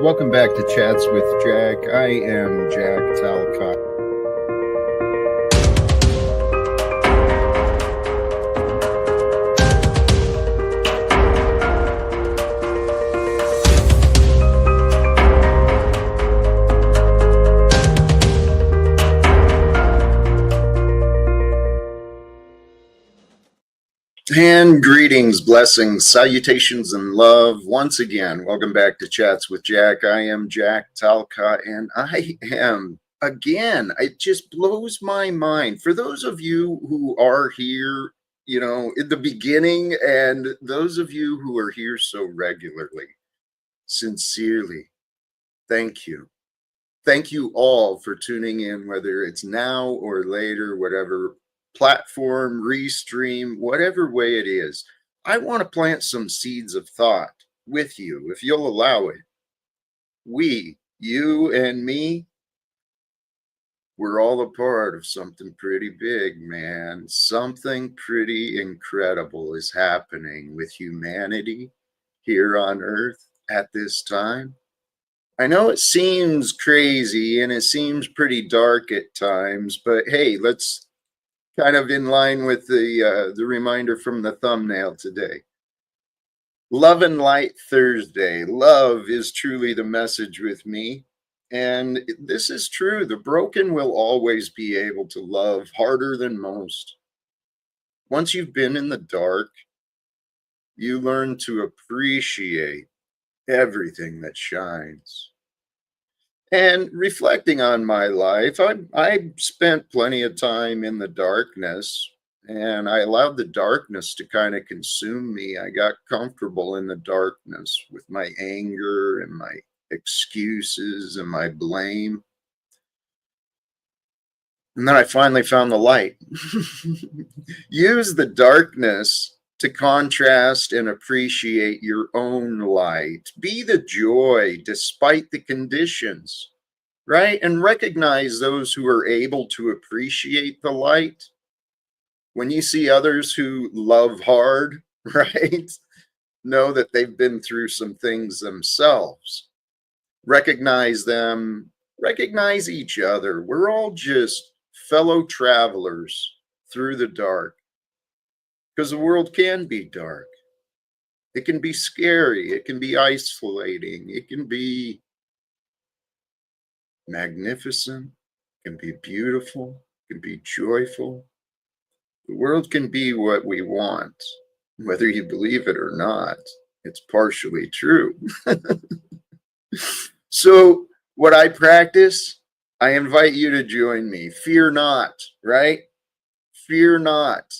Welcome back to Chats with Jack. I am Jack Talcott. And greetings, blessings, salutations, and love. Once again, welcome back to Chats with Jack. I am Jack Talcott, and I am, again, it just blows my mind. For those of you who are here, you know, in the beginning, and those of you who are here so regularly, sincerely, thank you. Thank you all for tuning in, whether it's now or later, whatever platform, restream, whatever way it is. I want to plant some seeds of thought with you, if you'll allow it. We, you and me, we're all a part of something pretty big, man. Something pretty incredible is happening with humanity here on Earth at this time. I know it seems crazy and it seems pretty dark at times, but hey, let's kind of in line with the reminder from the thumbnail today. Love and Light Thursday. Love is truly the message with me. And this is true. The broken will always be able to love harder than most. Once you've been in the dark, you learn to appreciate everything that shines. And reflecting on my life, I spent plenty of time in the darkness, and I allowed the darkness to kind of consume me. I got comfortable in the darkness with my anger and my excuses and my blame. And then I finally found the light. Use the darkness to contrast and appreciate your own light. Be the joy despite the conditions, right? And recognize those who are able to appreciate the light. When you see others who love hard, right? Know that they've been through some things themselves. Recognize them, recognize each other. We're all just fellow travelers through the dark. Because the world can be dark. It can be scary. It can be isolating. It can be magnificent. It can be beautiful. It can be joyful. The world can be what we want, whether you believe it or not. It's partially true. So what I practice, I invite you to join me. Fear not, right? Fear not.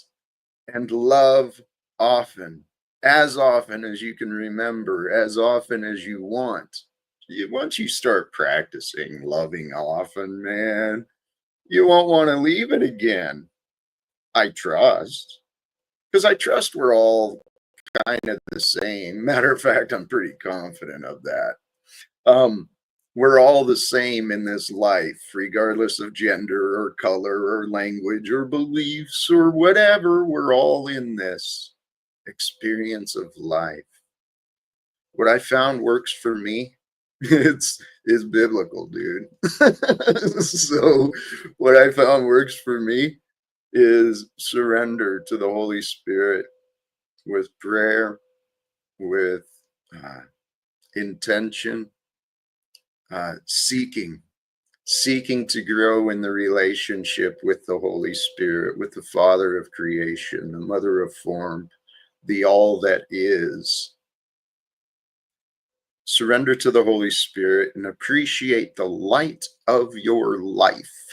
And love often as you can remember, as often as you want. Once you start practicing loving often, man, you won't want to leave it again. I trust. Because I trust we're all kind of the same. Matter of fact, I'm pretty confident of that. We're all the same in this life, regardless of gender or color or language or beliefs or whatever. We're all in this experience of life. What I found works for me, is biblical, dude. So what I found works for me is surrender to the Holy Spirit with prayer, with intention, seeking to grow in the relationship with the Holy Spirit, with the Father of creation, the Mother of form, the all that is. Surrender to the Holy Spirit and appreciate the light of your life.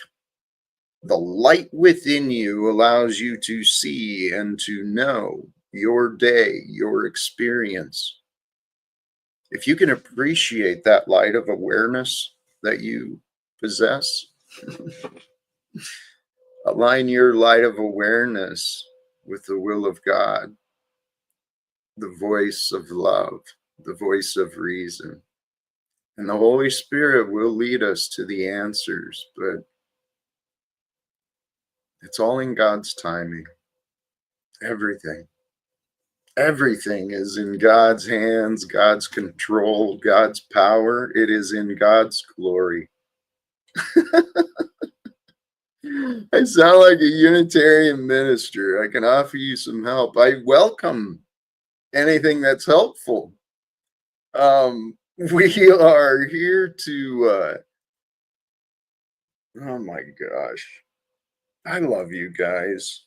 The light within you allows you to see and to know your day, your experience. If you can appreciate that light of awareness that you possess, align your light of awareness with the will of God, the voice of love, the voice of reason. And the Holy Spirit will lead us to the answers, but it's all in God's timing. Everything. Everything is in God's hands, God's control, God's power. It is in God's glory. I sound like a Unitarian minister. I can offer you some help. I welcome anything that's helpful. We are here to, oh my gosh, I love you guys.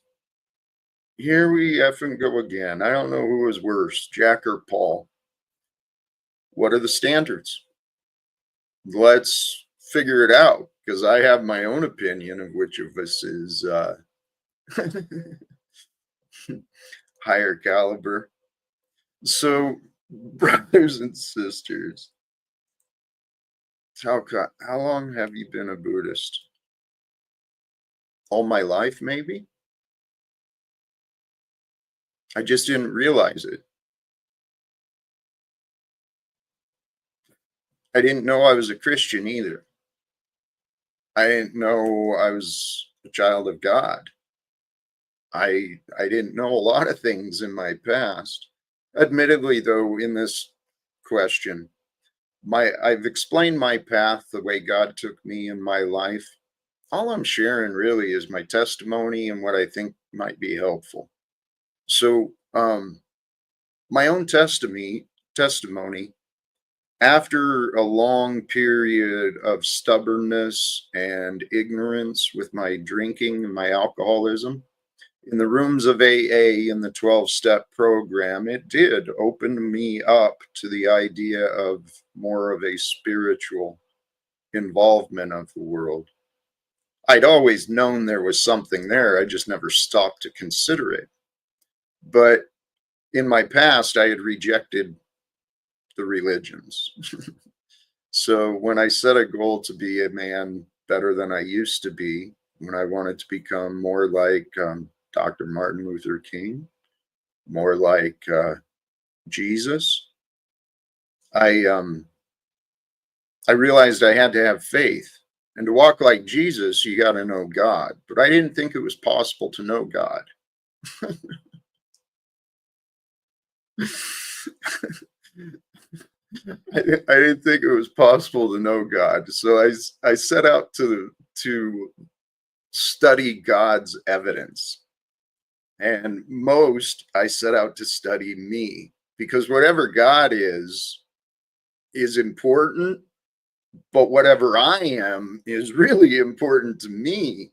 Here we effing go again. I don't know who was worse, Jack or Paul. What are the standards? Let's figure it out, because I have my own opinion of which of us is higher caliber. So, brothers and sisters, Talcott, how long have you been a Buddhist? All my life, maybe? I just didn't realize it. I didn't know I was a Christian either. I didn't know I was a child of God. I didn't know a lot of things in my past. Admittedly, though, in this question, I've explained my path, the way God took me in my life. All I'm sharing really is my testimony and what I think might be helpful. So, my own testimony, after a long period of stubbornness and ignorance with my drinking and my alcoholism, in the rooms of AA in the 12-step program, it did open me up to the idea of more of a spiritual involvement of the world. I'd always known there was something there. I just never stopped to consider it. But in my past, I had rejected the religions. So when I set a goal to be a man better than I used to be, when I wanted to become more like Dr. Martin Luther King, more like Jesus, I realized I had to have faith. And to walk like Jesus, you got to know God. But I didn't think it was possible to know God. I didn't think it was possible to know God. So I set out to study God's evidence. And most I set out to study me, because whatever God is important, but whatever I am is really important to me.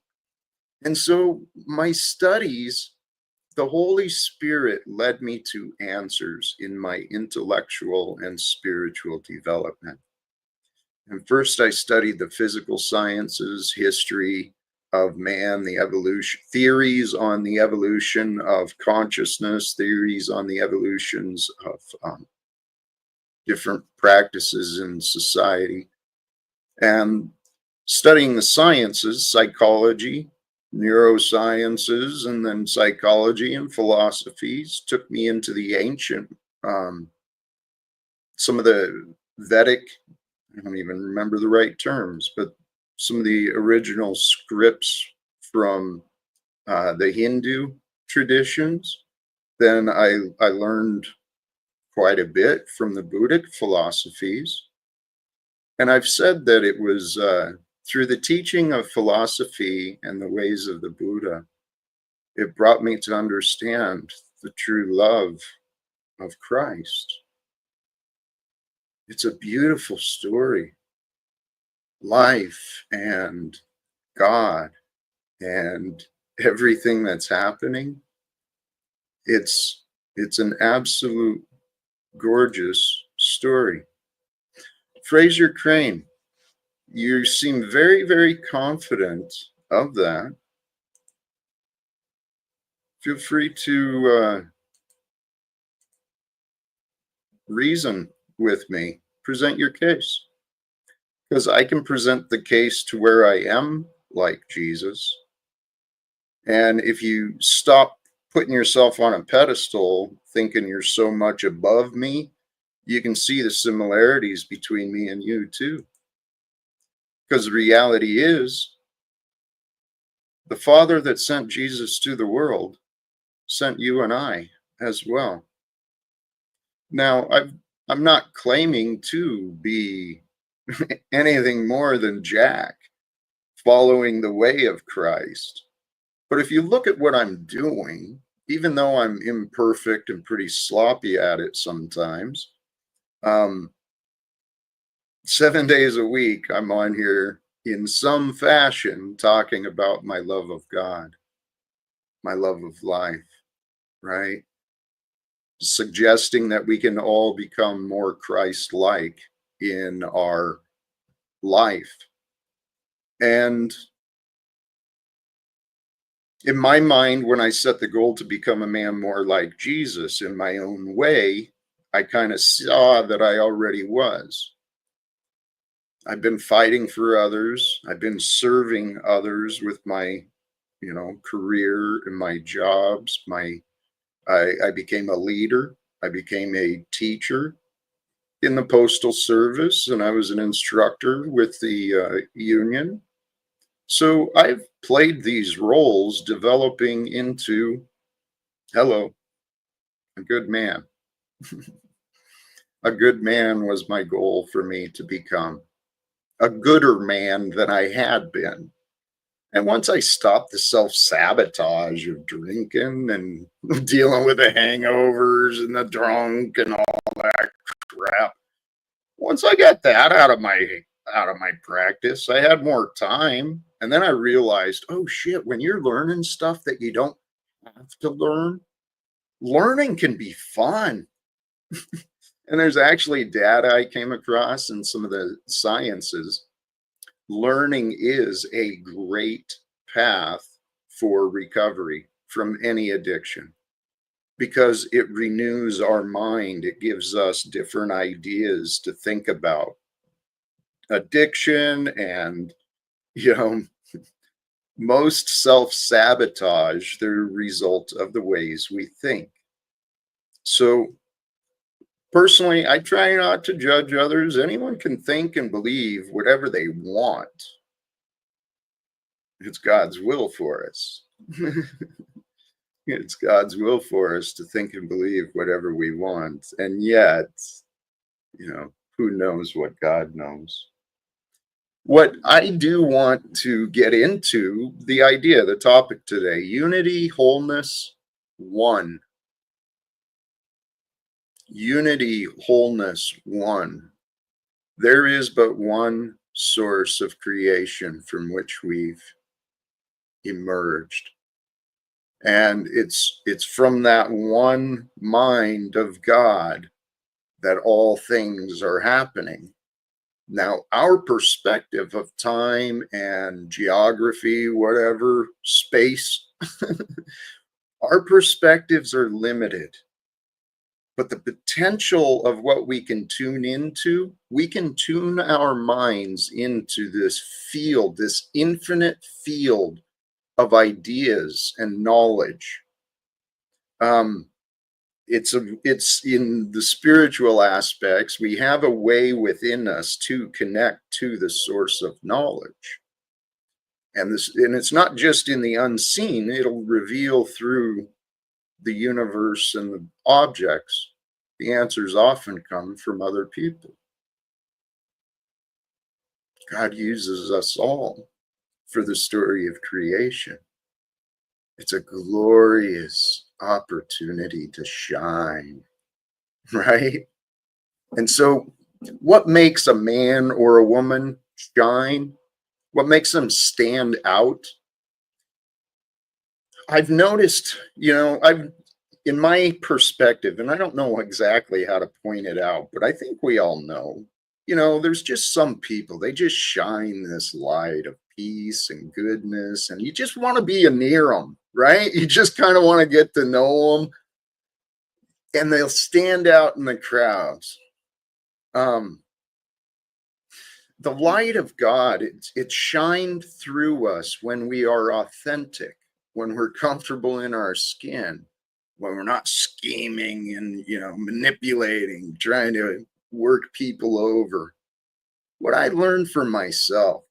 And so my studies, the Holy Spirit led me to answers in my intellectual and spiritual development. And first, I studied the physical sciences, history of man, the evolution, theories on the evolution of consciousness, theories on the evolutions of different practices in society, and studying the sciences, psychology, neurosciences, and then psychology and philosophies took me into the ancient, some of the Vedic, I don't even remember the right terms, but some of the original scripts from the Hindu traditions. Then I learned quite a bit from the Buddhic philosophies. And I've said that it was through the teaching of philosophy and the ways of the Buddha, it brought me to understand the true love of Christ. It's a beautiful story. Life and God and everything that's happening. It's an absolute gorgeous story. Fraser Crane, you seem very, very confident of that. Feel free to reason with me, present your case. Because I can present the case to where I am like Jesus. And if you stop putting yourself on a pedestal, thinking you're so much above me, you can see the similarities between me and you too. Because the reality is, the Father that sent Jesus to the world sent you and I as well. Now, I'm not claiming to be anything more than Jack following the way of Christ. But if you look at what I'm doing, even though I'm imperfect and pretty sloppy at it sometimes, um, 7 days a week, I'm on here in some fashion talking about my love of God, my love of life, right? Suggesting that we can all become more Christ like in our life. And in my mind, when I set the goal to become a man more like Jesus in my own way, I kind of saw that I already was. I've been fighting for others. I've been serving others with my, career and my jobs. I became a leader. I became a teacher in the postal service, and I was an instructor with the union. So I've played these roles, developing into, hello, a good man. A good man was my goal for me to become a gooder man than I had been. And once I stopped the self sabotage of drinking and dealing with the hangovers and the drunk and all that crap, once I got that out of my practice, I had more time. And then I realized, oh shit, when you're learning stuff that you don't have to learn, learning can be fun. And there's actually data I came across in some of the sciences. Learning is a great path for recovery from any addiction because it renews our mind. It gives us different ideas to think about addiction. And, you know, most self sabotage, they're a result of the ways we think. So, personally, I try not to judge others. Anyone can think and believe whatever they want. It's God's will for us. It's God's will for us to think and believe whatever we want. And yet, who knows what God knows? What I do want to get into the idea, the topic today: unity, wholeness, one. Unity, wholeness, one. There is but one source of creation from which we've emerged. And it's from that one mind of God that all things are happening. Now, our perspective of time and geography, whatever, space, our perspectives are limited. But the potential of what we can tune into, we can tune our minds into this field, this infinite field of ideas and knowledge. It's in the spiritual aspects. We have a way within us to connect to the source of knowledge. And it's not just in the unseen, it'll reveal through the universe and the objects. The answers often come from other people. God uses us all for the story of creation. It's a glorious opportunity to shine, right? And so, what makes a man or a woman shine? What makes them stand out? I've noticed, in my perspective, and I don't know exactly how to point it out, but I think we all know, there's just some people, they just shine this light of peace and goodness, and you just want to be near them, right? You just kind of want to get to know them, and they'll stand out in the crowds. Um, the light of God, it's shined through us when we are authentic, when we're comfortable in our skin, when we're not scheming and manipulating, trying to work people over. What I learned for myself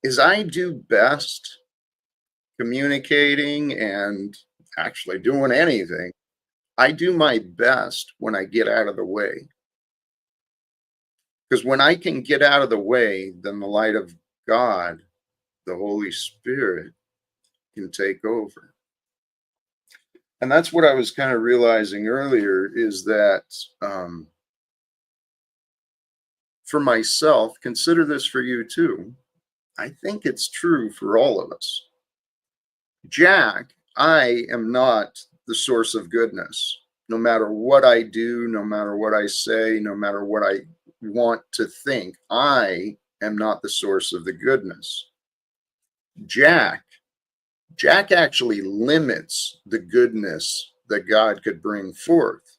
is I do best communicating and actually doing anything I do my best when I get out of the way. Because when I can get out of the way, then the light of God, the Holy Spirit, can take over. And that's what I was kind of realizing earlier, is that for myself, consider this for you too. I think it's true for all of us. Jack, I am not the source of goodness. No matter what I do, no matter what I say, no matter what I want to think, I am not the source of the goodness. Jack actually limits the goodness that God could bring forth.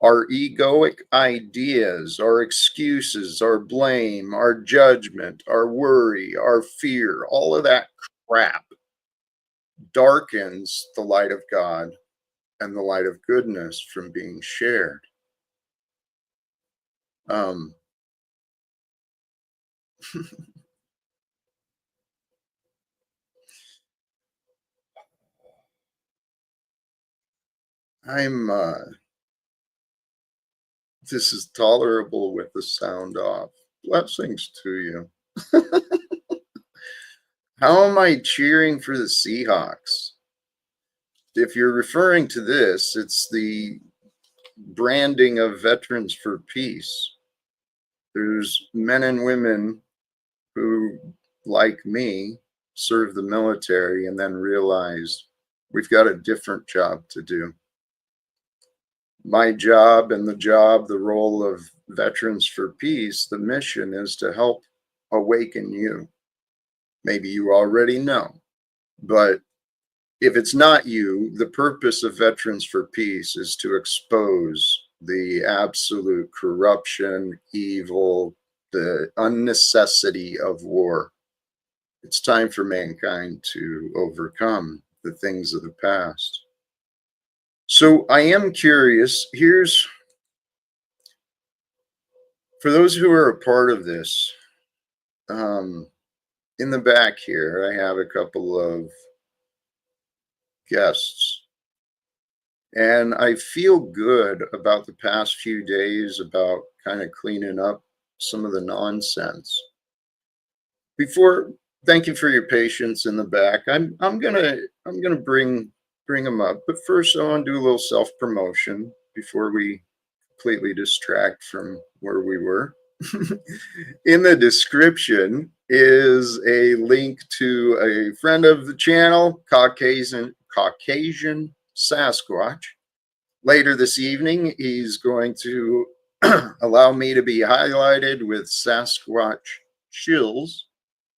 Our egoic ideas, our excuses, our blame, our judgment, our worry, our fear, all of that crap darkens the light of God and the light of goodness from being shared. Um, I'm, this is tolerable with the sound off. Blessings to you. How am I cheering for the Seahawks? If you're referring to this, it's the branding of Veterans for Peace. There's men and women who, like me, serve the military and then realize we've got a different job to do. My job and the role of Veterans for Peace, the mission is to help awaken you. Maybe you already know, but if it's not you, the purpose of Veterans for Peace is to expose the absolute corruption, evil, the unnecessity of war. It's time for mankind to overcome the things of the past. So I am curious. Here's, for those who are a part of this, in the back here, I have a couple of guests. And I feel good about the past few days about kind of cleaning up some of the nonsense. Before, thank you for your patience in the back. I'm gonna bring them up, but first I want to do a little self promotion before we completely distract from where we were. In the description is a link to a friend of the channel, Caucasian Sasquatch. Later this evening, he's going to allow me to be highlighted with Sasquatch chills.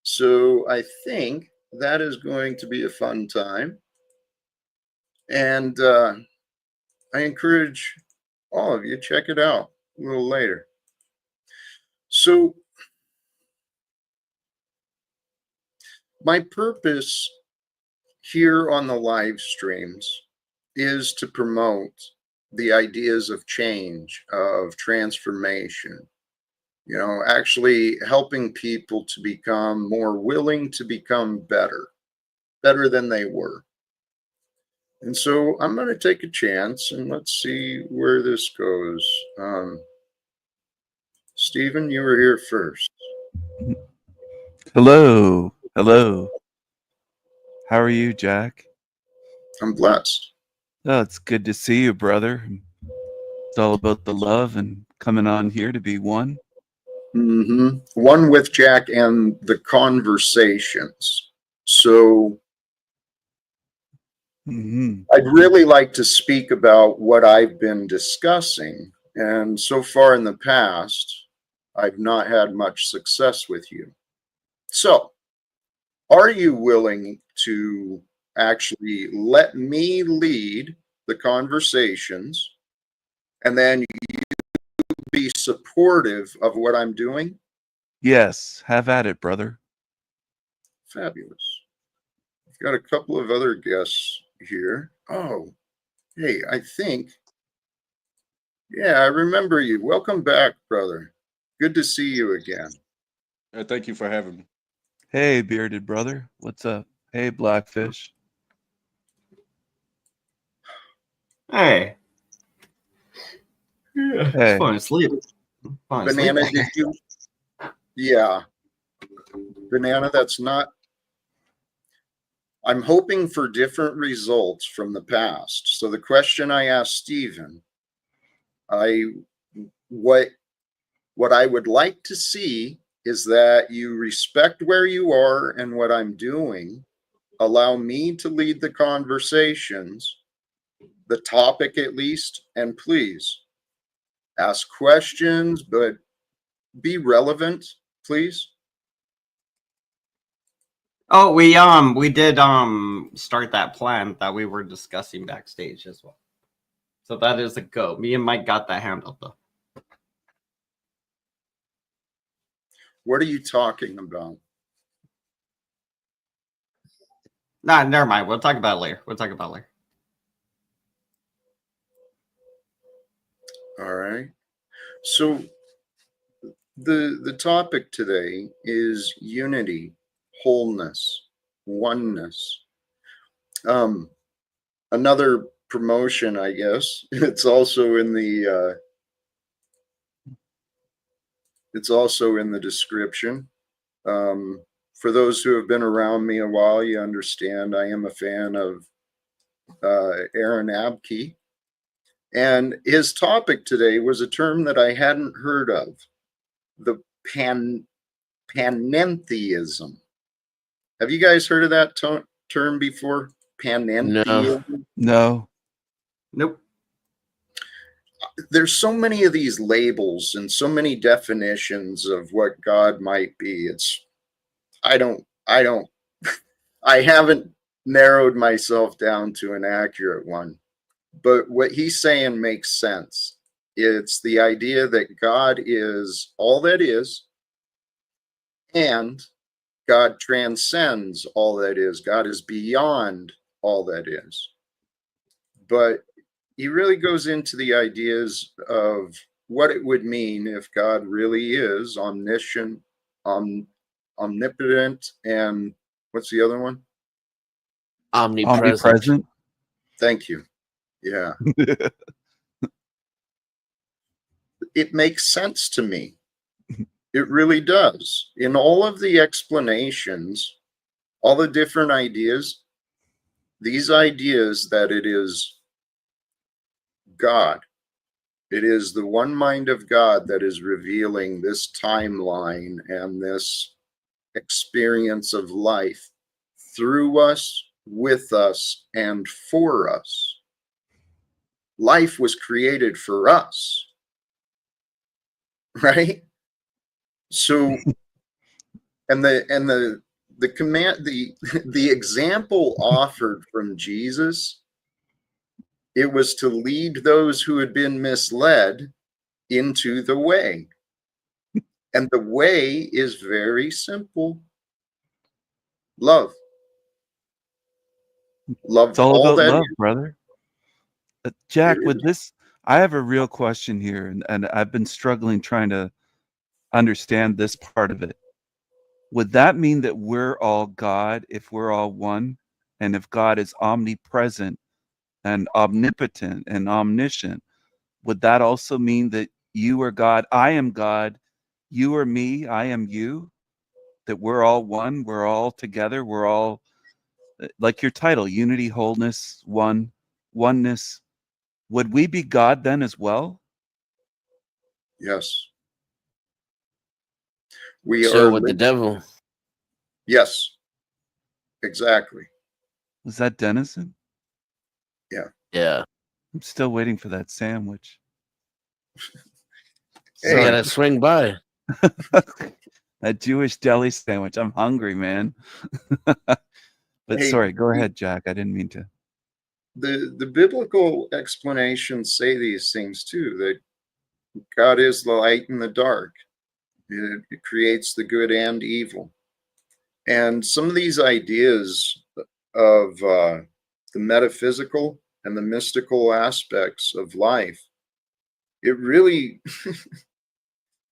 So I think that is going to be a fun time. And I encourage all of you, check it out a little later. So my purpose here on the live streams is to promote the ideas of change, of transformation, you know, actually helping people to become more willing to become better than they were. And so I'm going to take a chance and let's see where this goes. Stephen, you were here first. Hello. Hello. How are you, Jack? I'm blessed. Oh, it's good to see you, brother. It's all about the love and coming on here to be one. One with Jack and the conversations. So I'd really like to speak about what I've been discussing. And so far in the past, I've not had much success with you. So, are you willing to actually let me lead the conversations and then you be supportive of what I'm doing? Yes, have at it, brother. Fabulous. I've got a couple of other guests here. Oh, hey, I think, yeah, I remember you. Welcome back, brother. Good to see you again. Thank you for having me. Hey, bearded brother. What's up? Hey, Blackfish. Hey. Yeah, Hey. it's fun to sleep. Fun to sleep. Banana, did you? Yeah. Banana, that's not. I'm hoping for different results from the past. So the question I asked Stephen, what I would like to see is that you respect where you are and what I'm doing. Allow me to lead the conversations, the topic at least, and please ask questions, but be relevant, please. Oh, we did start that plan that we were discussing backstage as well. So that is a go. Me and Mike got that handled though. What are you talking about? Nah, never mind. We'll talk about it later. All right. So the topic today is unity, wholeness, oneness. Another promotion, I guess. It's also in the description. For those who have been around me a while, you understand I am a fan of Aaron Abke. And his topic today was a term that I hadn't heard of, the panentheism. Have you guys heard of that term before? Panentheism? No. Nope. There's so many of these labels and so many definitions of what God might be. I haven't narrowed myself down to an accurate one, but what he's saying makes sense. It's the idea that God is all that is, and God transcends all that is. God is beyond all that is. But he really goes into the ideas of what it would mean if God really is omniscient, omnipotent, and what's the other one? Omnipresent. Thank you. Yeah. It makes sense to me. It really does. In all of the explanations, all the different ideas, these ideas that it is God, it is the one mind of God that is revealing this timeline and this experience of life through us, with us, and for us. Life was created for us, right? So, and the command, the example offered from Jesus, it was to lead those who had been misled into the way. And the way is very simple. Love. Love It's all all about that love, is. brother. Jack, It with is. this, I have a real question here, and I've been struggling trying to understand this part of it. Would that mean that we're all God if we're all one? And if God is omnipresent and omnipotent and omniscient, would that also mean that you are God, I am God, you are me, I am you? That we're all one, we're all together, we're all, like your title, unity, wholeness, oneness. Would we be God then as well? Yes. We So are. with the devil. Yes. Exactly. Was that Dennison? Yeah. I'm still waiting for that sandwich. You Hey. gotta swing by. That Jewish deli sandwich. I'm hungry, man. But Hey, sorry, go ahead, Jack. I didn't mean to. the biblical explanations say these things too, that God is the light and the dark. It creates the good and evil. And some of these ideas of the metaphysical and the mystical aspects of life, it really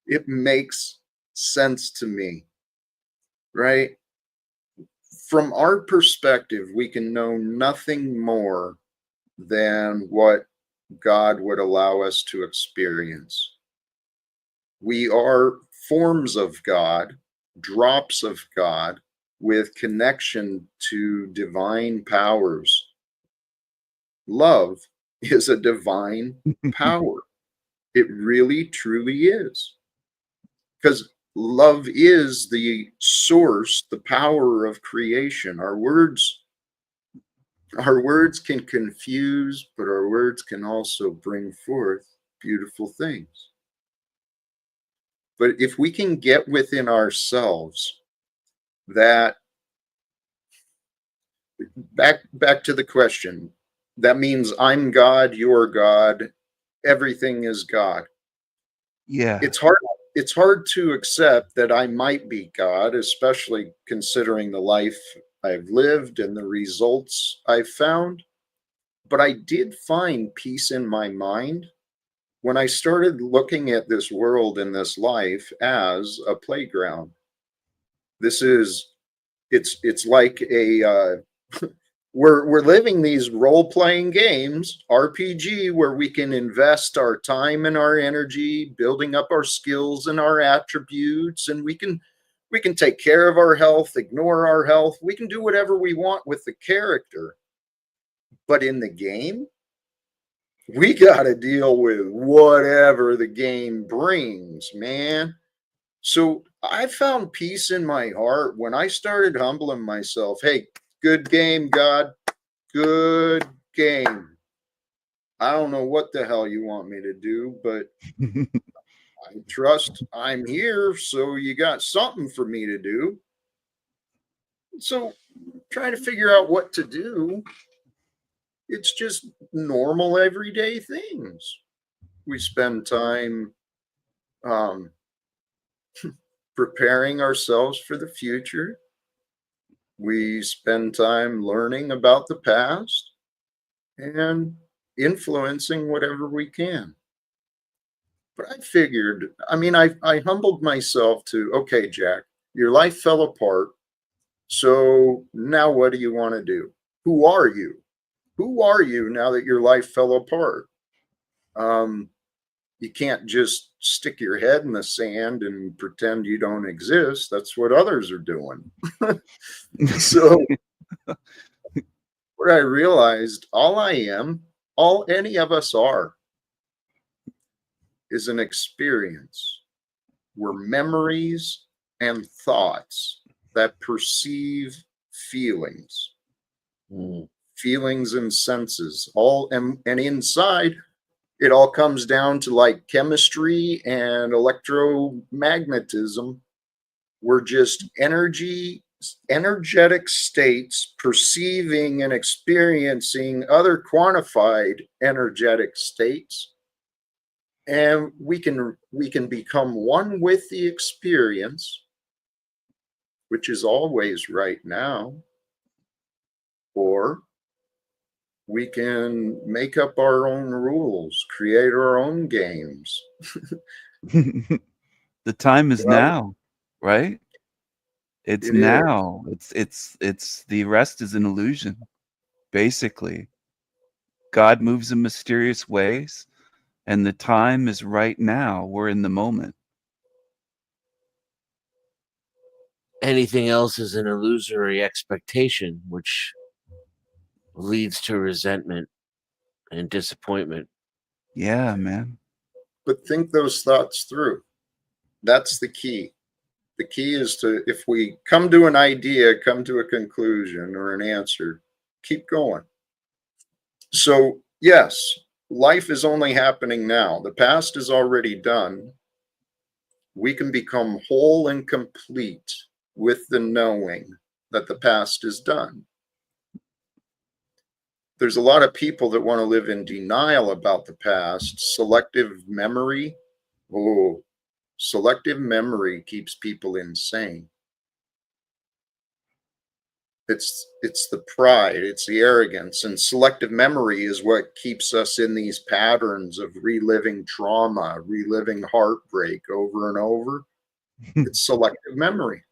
it makes sense to me, right? From our perspective, we can know nothing more than what God would allow us to experience. We are forms of God, drops of God, with connection to divine powers. Love is a divine power. It really, truly is. Because love is the source, the power of creation. Our words can confuse, but our words can also bring forth beautiful things. But if we can get within ourselves that, back to the question, that means I'm God, you're God, everything is God. Yeah. It's hard to accept that I might be God, especially considering the life I've lived and the results I've found. But I did find peace in my mind when I started looking at this world and this life as a playground. It's like a we're living these role-playing games, RPG, where we can invest our time and our energy building up our skills and our attributes, and we can take care of our health, ignore our health. We can do whatever we want with the character. But in the game, we got to deal with whatever the game brings, man. So I found peace in my heart when I started humbling myself. Hey, good game, God. Good game. I don't know what the hell you want me to do, but I trust I'm here, so you got something for me to do. So trying to figure out what to do. It's just normal everyday things. We spend time preparing ourselves for the future. We spend time learning about the past and influencing whatever we can. But I figured, I humbled myself to, okay, Jack, your life fell apart. So now what do you want to do? Who are you? Who are you now that your life fell apart? You can't just stick your head in the sand and pretend you don't exist. That's what others are doing. So what I realized, all I am, all any of us are, is an experience. We're memories and thoughts that perceive feelings, feelings and senses, all and inside it all comes down to like chemistry and electromagnetism. We're just energetic states perceiving and experiencing other quantified energetic states, and we can become one with the experience, which is always right now, or we can make up our own rules, create our own games. The time is Well, now, right? It's it is. now. It's the rest is an illusion, basically. God moves in mysterious ways, and the time is right now. We're in the moment. Anything else is an illusory expectation, which leads to resentment and disappointment. Yeah, man. But think those thoughts through. That's the key. The key is to, if we come to an idea, come to a conclusion or an answer, keep going. So, yes, life is only happening now. The past is already done. We can become whole and complete with the knowing that the past is done. There's a lot of people that want to live in denial about the past. Selective memory. Oh, selective memory keeps people insane. It's the pride, it's the arrogance, and selective memory is what keeps us in these patterns of reliving trauma, reliving heartbreak over and over. It's selective memory.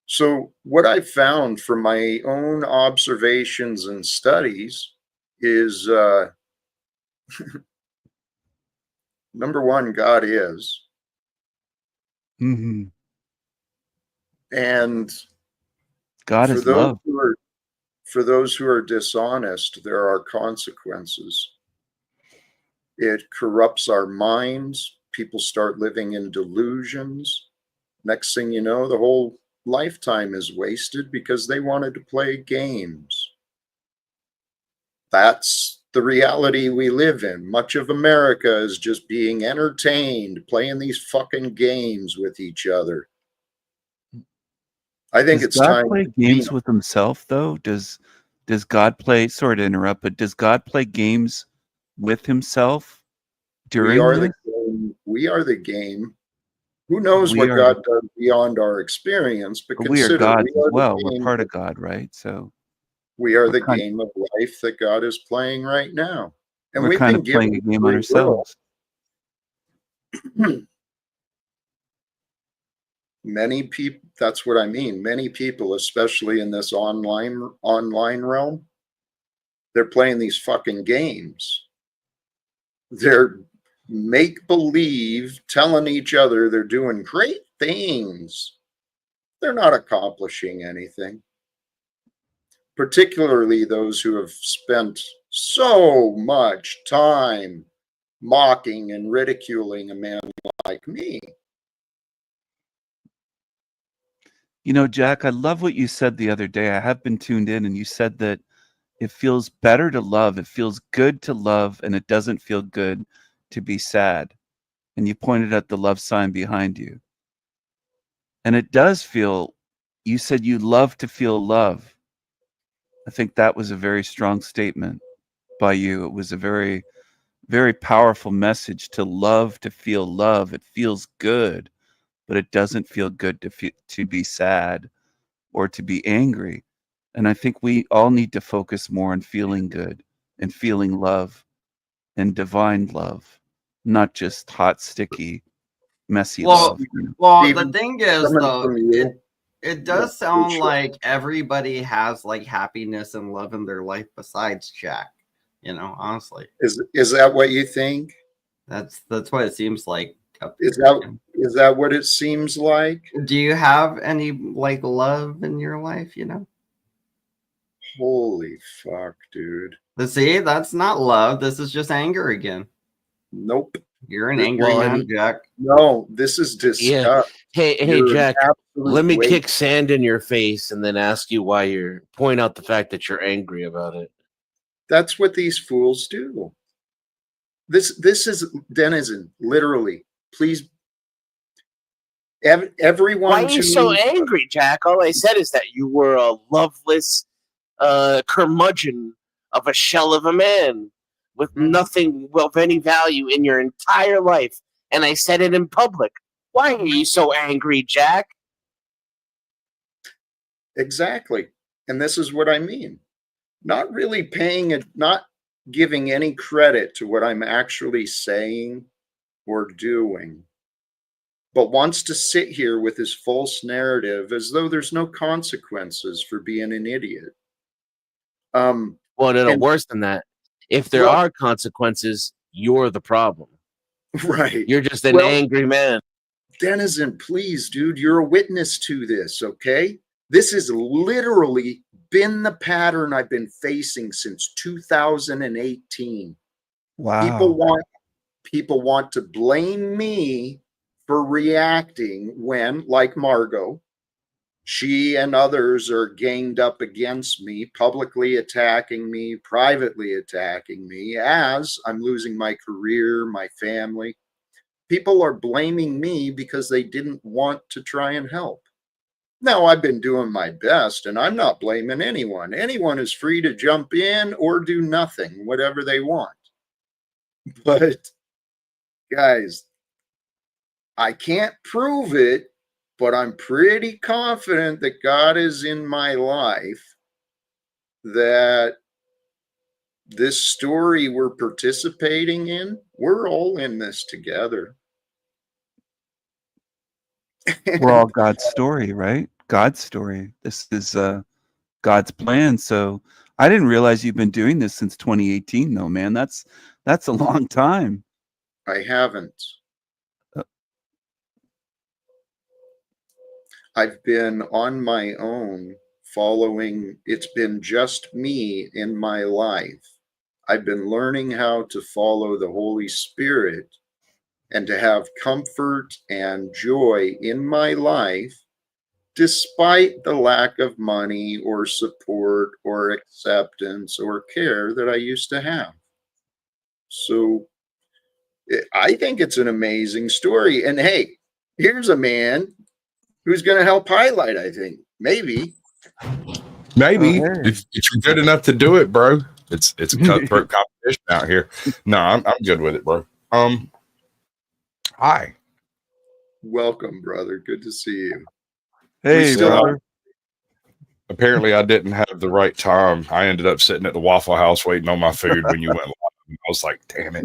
So what I found from my own observations and studies is Number one, God is. Hmm. And God for is those love. for those who are dishonest, there are consequences. It corrupts our minds. People start living in delusions. Next thing you know, the whole lifetime is wasted because they wanted to play games. That's the reality we live in. Much of America is just being entertained, playing these fucking games with each other. I think Does it's God time play to games with himself though? Does God play, sorry to interrupt, but does God play games with himself we during are the this? game. We are the game. Who knows We what are God does beyond our experience, but we are consider gods we as are well. the We're game. part of God, right? So We are we're the kind game of life that God is playing right now. And we're we've kind been of playing given a game on free will. ourselves. Many people, that's what I mean. Many people, especially in this online realm, they're playing these fucking games. They're make believe, telling each other they're doing great things. They're not accomplishing anything. Particularly those who have spent so much time mocking and ridiculing a man like me. You know, Jack, I love what you said the other day. I have been tuned in, and you said that it feels better to love. It feels good to love, and it doesn't feel good to be sad. And you pointed at the love sign behind you. And it does feel, you said you love to feel love. I think that was a very strong statement by you. It was a very, very powerful message to love, to feel love. It feels good, but it doesn't feel good to be sad or to be angry. And I think we all need to focus more on feeling good and feeling love and divine love, not just hot, sticky, messy love. Well, the Even thing is, coming though, from you, it yeah, does sound sure. like everybody has like happiness and love in their life besides Jack. You know, honestly, Is that what you think? that's what it seems like. Up Is here. that what it seems like? Do you have any like love in your life? You know, Holy fuck, dude. but see, that's not love. This is just anger again. Nope. You're an angry Well, man, Jack. No, this is Yeah. disgust. Hey, You're an Jack. absolute Let me waste. kick sand in your face and then ask you why you're point out the fact that you're angry about it. That's what these fools do. This is denizen, literally. Please, everyone. Why are you so angry, Jack? All I said is that you were a loveless curmudgeon of a shell of a man with nothing of any value in your entire life. And I said it in public. Why are you so angry, Jack? Exactly. And this is what I mean. Not really paying it, not giving any credit to what I'm actually saying or doing, but wants to sit here with his false narrative as though there's no consequences for being an idiot. Well, no, and worse than that. If there well, are consequences, you're the problem. right. You're just an angry man. Denizen, please, dude, you're a witness to this, okay? This has literally been the pattern I've been facing since 2018. Wow. People want to blame me for reacting when, like Margot, she and others are ganged up against me, publicly attacking me, privately attacking me as I'm losing my career, my family. People are blaming me because they didn't want to try and help. Now, I've been doing my best, and I'm not blaming anyone. Anyone is free to jump in or do nothing, whatever they want. But, guys, I can't prove it, but I'm pretty confident that God is in my life, that this story we're participating in, we're all in this together. We're all God's story, right? God's story. This is God's plan. So I didn't realize you've been doing this since 2018, though, man. That's That's a long time. I haven't. Uh. I've been on my own following, it's been just me in my life. I've been learning how to follow the Holy Spirit and to have comfort and joy in my life, despite the lack of money or support or acceptance or care that I used to have. So I think it's an amazing story. And hey, here's a man who's going to help highlight, I think, maybe. Maybe Oh, hey. if you're good enough to do it, bro. It's a cutthroat competition out here. No, I'm good with it, bro. Hi. Welcome, brother. Good to see you. Hey, still brother. Apparently, I didn't have the right time. I ended up sitting at the Waffle House waiting on my food when you went live. I was like, damn it.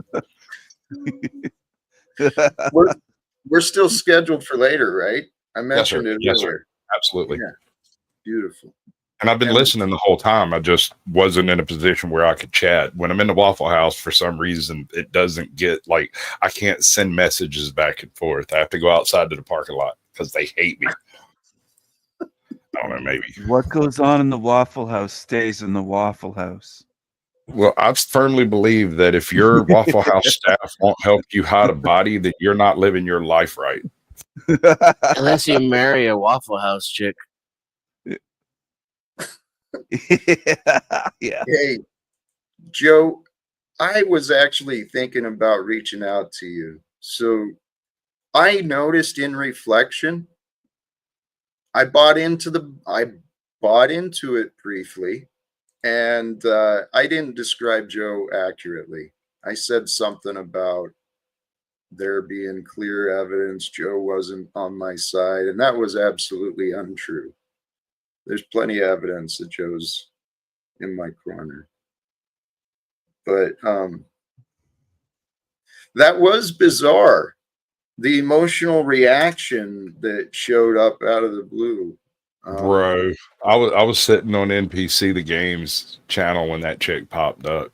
We're still scheduled for later, right? I mentioned it Yes, earlier. sir. Absolutely. Yeah, beautiful. And I've been listening the whole time. I just wasn't in a position where I could chat. When I'm in the Waffle House, for some reason, it doesn't get like I can't send messages back and forth. I have to go outside to the parking lot because they hate me. I don't know, maybe. What goes on in the Waffle House stays in the Waffle House. Well, I firmly believe that if your Waffle House staff won't help you hide a body, that you're not living your life right. Unless you marry a Waffle House chick. Yeah. Hey, Joe, I was actually thinking about reaching out to you. So I noticed in reflection, I bought into it briefly, and I didn't describe Joe accurately. I said something about there being clear evidence Joe wasn't on my side, and that was absolutely untrue. There's plenty of evidence that Joe's in my corner. But that was bizarre. The emotional reaction that showed up out of the blue. Bro, I was sitting on NPC the Games channel when that chick popped up.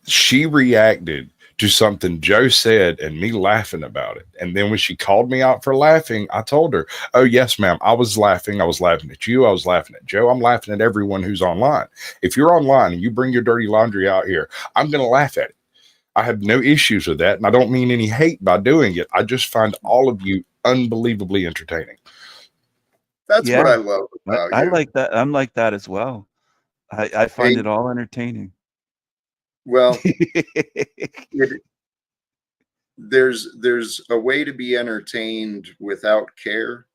She reacted to something Joe said and me laughing about it. And then when she called me out for laughing, I told her, "Oh, yes, ma'am. I was laughing. I was laughing at you. I was laughing at Joe. I'm laughing at everyone who's online. If you're online and you bring your dirty laundry out here, I'm going to laugh at it. I have no issues with that. And I don't mean any hate by doing it. I just find all of you unbelievably entertaining." That's Yeah. what I love about I you. like that. I'm like that as well. I find Hey, it all entertaining. well, there's a way to be entertained without care,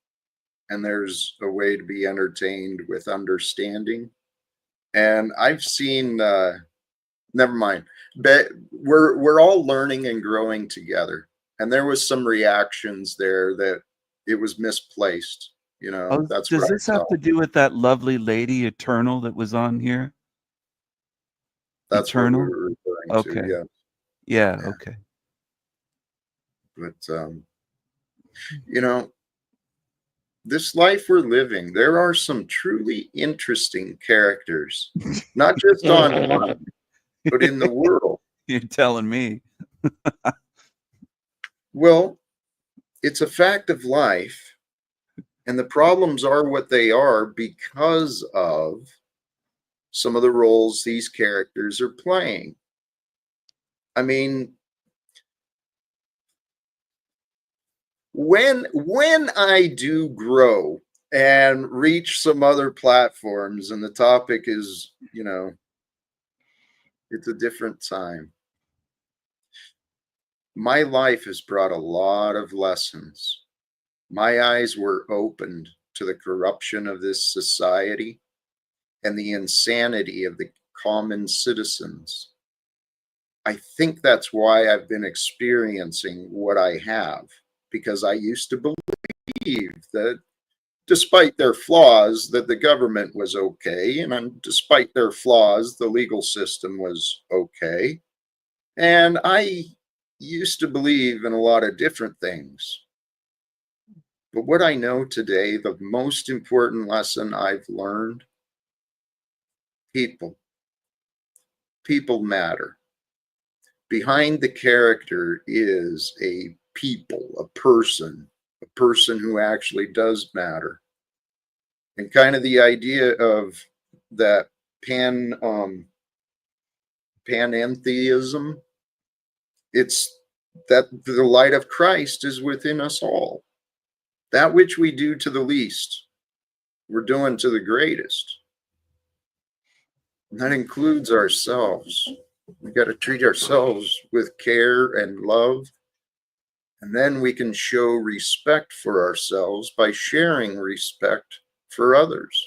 and there's a way to be entertained with understanding. And I've seen never mind. But we're all learning and growing together. And there was some reactions there that it was misplaced. You know, Oh, that's does what I this have felt. to do with that lovely lady Eternal that was on here? That's what we Eternal? were referring Okay. to. Yeah. Yeah, Yeah. okay. But you know, this life we're living, there are some truly interesting characters, not just online, but in the world. You're telling me. Well, it's a fact of life, and the problems are what they are because of some of the roles these characters are playing. I mean, when I do grow and reach some other platforms and the topic is, you know, it's a different time. My life has brought a lot of lessons. My eyes were opened to the corruption of this society and the insanity of the common citizens. I think that's why I've been experiencing what I have, because I used to believe that despite their flaws, that the government was okay, and despite their flaws, the legal system was okay. And I used to believe in a lot of different things. But what I know today, the most important lesson I've learned, people matter. Behind the character is a people, a person who actually does matter. And kind of the idea of that panentheism, it's that the light of Christ is within us all. That which we do to the least, we're doing to the greatest. And that includes ourselves. We got to treat ourselves with care and love. And then we can show respect for ourselves by sharing respect for others.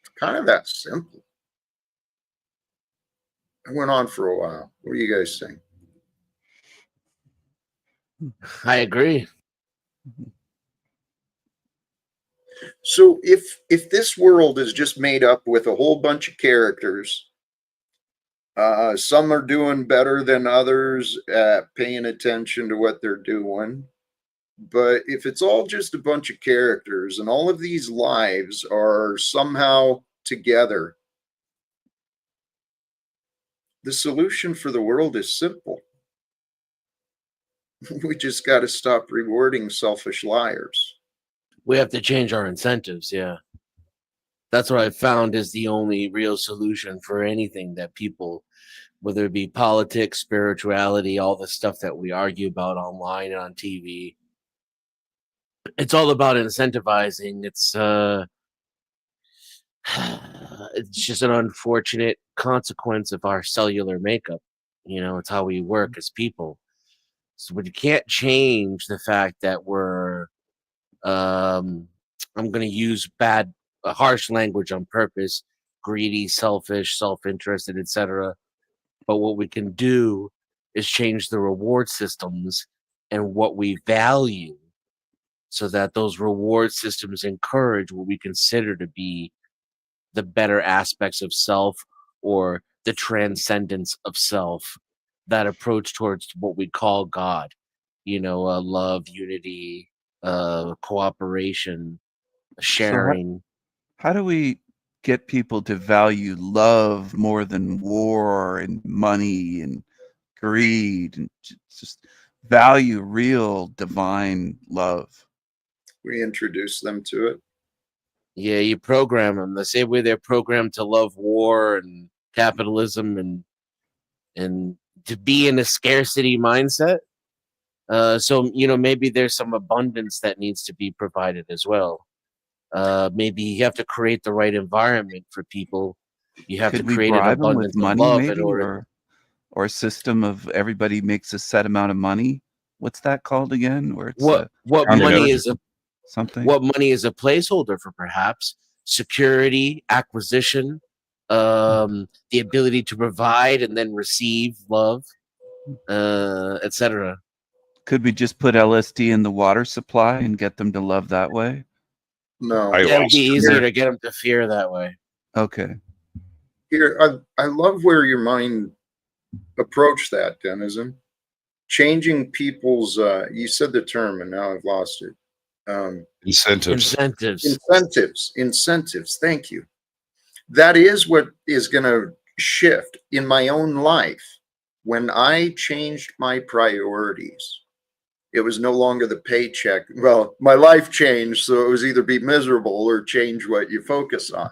It's kind of that simple. I went on for a while. What do you guys think? I agree. So if this world is just made up with a whole bunch of characters, some are doing better than others at paying attention to what they're doing. But if it's all just a bunch of characters and all of these lives are somehow together, the solution for the world is simple. We just got to stop rewarding selfish liars. We have to change our incentives. Yeah. That's what I found is the only real solution for anything that people, whether it be politics, spirituality, all the stuff that we argue about online and on TV. It's all about incentivizing. It's just an unfortunate consequence of our cellular makeup. You know, it's how we work as people. So, but you can't change the fact that we're I'm going to use harsh language on purpose, greedy, selfish, self-interested, etc. But what we can do is change the reward systems and what we value so that those reward systems encourage what we consider to be the better aspects of self or the transcendence of self, that approach towards what we call God, love, unity, cooperation, sharing. How do we get people to value love more than war and money and greed, and just value real divine love? We introduce them to it. Yeah, you program them the same way they're programmed to love war and capitalism and to be in a scarcity mindset. So maybe there's some abundance that needs to be provided as well. Maybe you have to create the right environment for people. You have to create an abundance of love maybe, or a system of everybody makes a set amount of money. What's that called again? Where it's what money is something? What money is a placeholder for perhaps security, acquisition, the ability to provide and then receive love, etc. Could we just put LSD in the water supply and get them to love that way? No. It would be easier to get them to fear that way. Okay. Here, I love where your mind approached that, Denizen. Changing people's, you said the term and now I've lost it. Incentives. Incentives. Thank you. That is what is going to shift in my own life. When I changed my priorities, it was no longer the paycheck. Well, my life changed, so it was either be miserable or change what you focus on.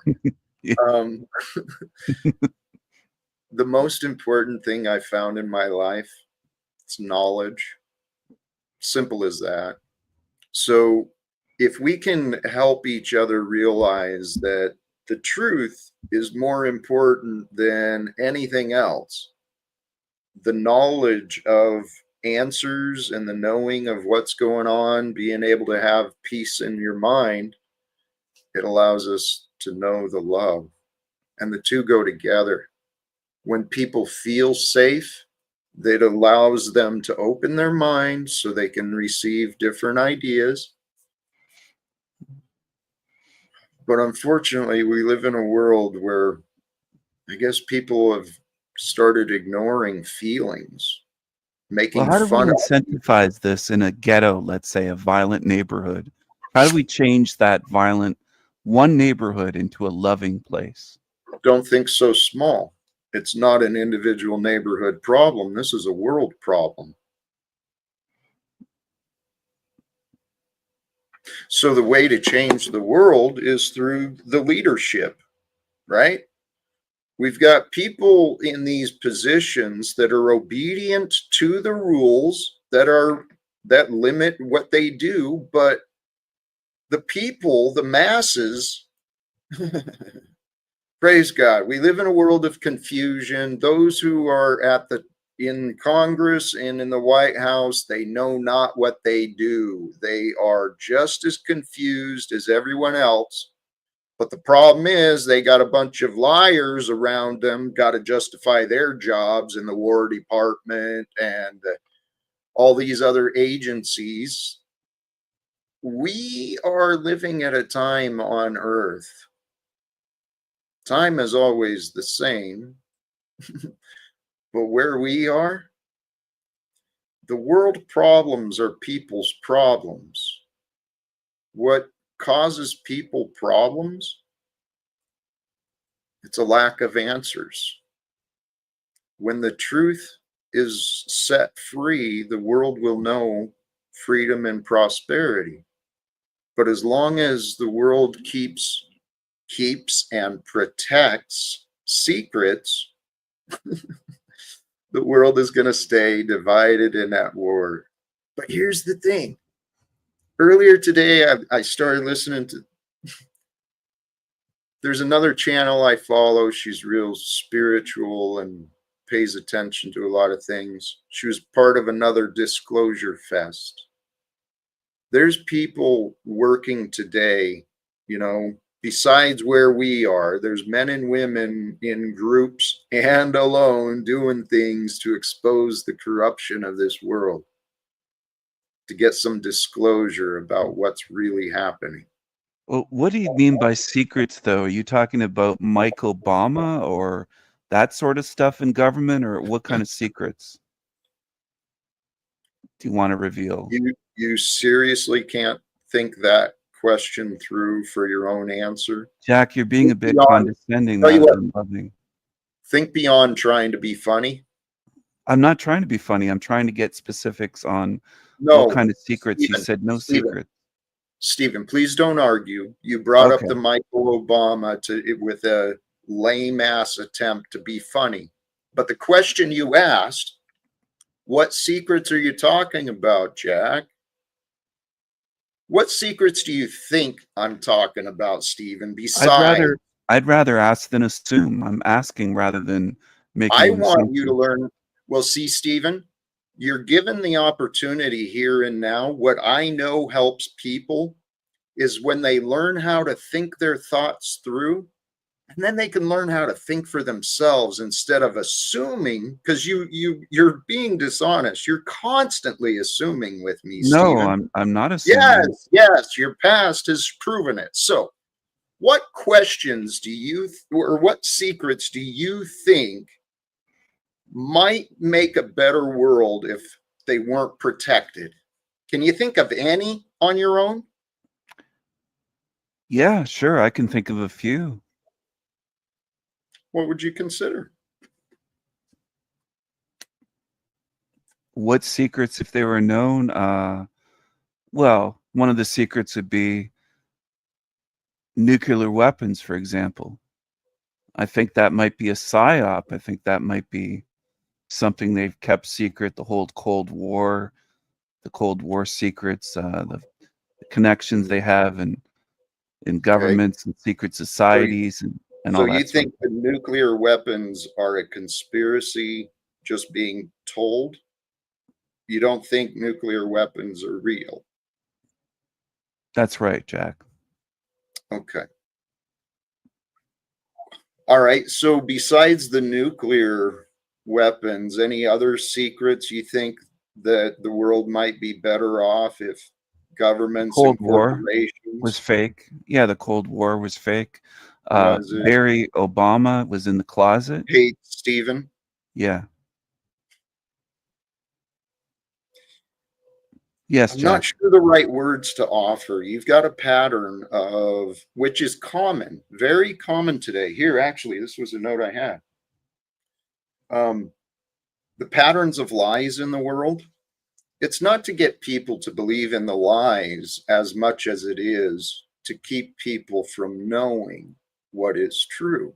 The most important thing I found in my life is knowledge. Simple as that. So if we can help each other realize that the truth is more important than anything else, the knowledge of answers and the knowing of what's going on, being able to have peace in your mind, it allows us to know the love. And the two go together. When people feel safe, that allows them to open their minds so they can receive different ideas. But unfortunately, we live in a world where I guess people have started ignoring feelings, making how do fun we of incentivize this in a ghetto, let's say a violent neighborhood? How do we change that violent one neighborhood into a loving place? Don't think so small. It's not an individual neighborhood problem. This is a world problem. So the way to change the world is through the leadership, right? We've got people in these positions that are obedient to the rules that limit what they do, but the people, the masses, praise God, we live in a world of confusion. Those who are in Congress and in the White House, they know not what they do. They are just as confused as everyone else. But the problem is they got a bunch of liars around them, got to justify their jobs in the War Department and all these other agencies. We are living at a time on Earth. Time is always the same. But where we are, the world problems are people's problems. What causes people problems? It's a lack of answers. When the truth is set free, the world will know freedom and prosperity. But as long as the world keeps and protects secrets, the world is going to stay divided and at war. But here's the thing. Earlier today, I started listening to, there's another channel I follow. She's real spiritual and pays attention to a lot of things. She was part of another disclosure fest. There's people working today, besides where we are, there's men and women in groups and alone doing things to expose the corruption of this world, to get some disclosure about what's really happening. Well, what do you mean by secrets, though? Are you talking about Mike Obama or that sort of stuff in government, or what kind of secrets do you want to reveal? You seriously can't think that question through for your own answer? Jack, you're being a bit condescending Tell you rather what. than loving. Think beyond trying to be funny. I'm not trying to be funny. I'm trying to get specifics on No, what kind of secrets. Stephen, You said no Stephen. secrets. Stephen, please don't argue. You brought up Okay. the Michael Obama with a lame ass attempt to be funny. But the question you asked, what secrets are you talking about, Jack? What secrets do you think I'm talking about, Stephen? Besides, I'd rather ask than assume. I'm asking rather than making I an want assumption. you to learn. Well, see, Stephen, you're given the opportunity here and now. What I know helps people is when they learn how to think their thoughts through, and then they can learn how to think for themselves instead of assuming, because you're being dishonest. You're constantly assuming with me, No, Stephen. I'm not assuming. Yes, your past has proven it. So what questions do you, or what secrets do you think might make a better world if they weren't protected? Can you think of any on your own? Yeah, sure. I can think of a few. What would you consider? What secrets, if they were known? Well, one of the secrets would be nuclear weapons, for example. I think that might be a psyop. I think that might be something they've kept secret the whole Cold War, the Cold War secrets, the connections they have in governments and secret societies and all So that. you think the nuclear weapons are a conspiracy just being told? You don't think nuclear weapons are real? That's right, Jack. Okay. All right. So besides the nuclear weapons, any other secrets you think that the world might be better off if governments Cold and War corporations was fake. Yeah, the Cold War was fake. Was it? Barry Obama was in the closet. Hey, Stephen. Yeah. Yes, I'm Jack. not sure the right words to offer. You've got a pattern of, which is common, very common today. Here, actually, this was a note I had. The patterns of lies in the world, it's not to get people to believe in the lies as much as it is to keep people from knowing what is true.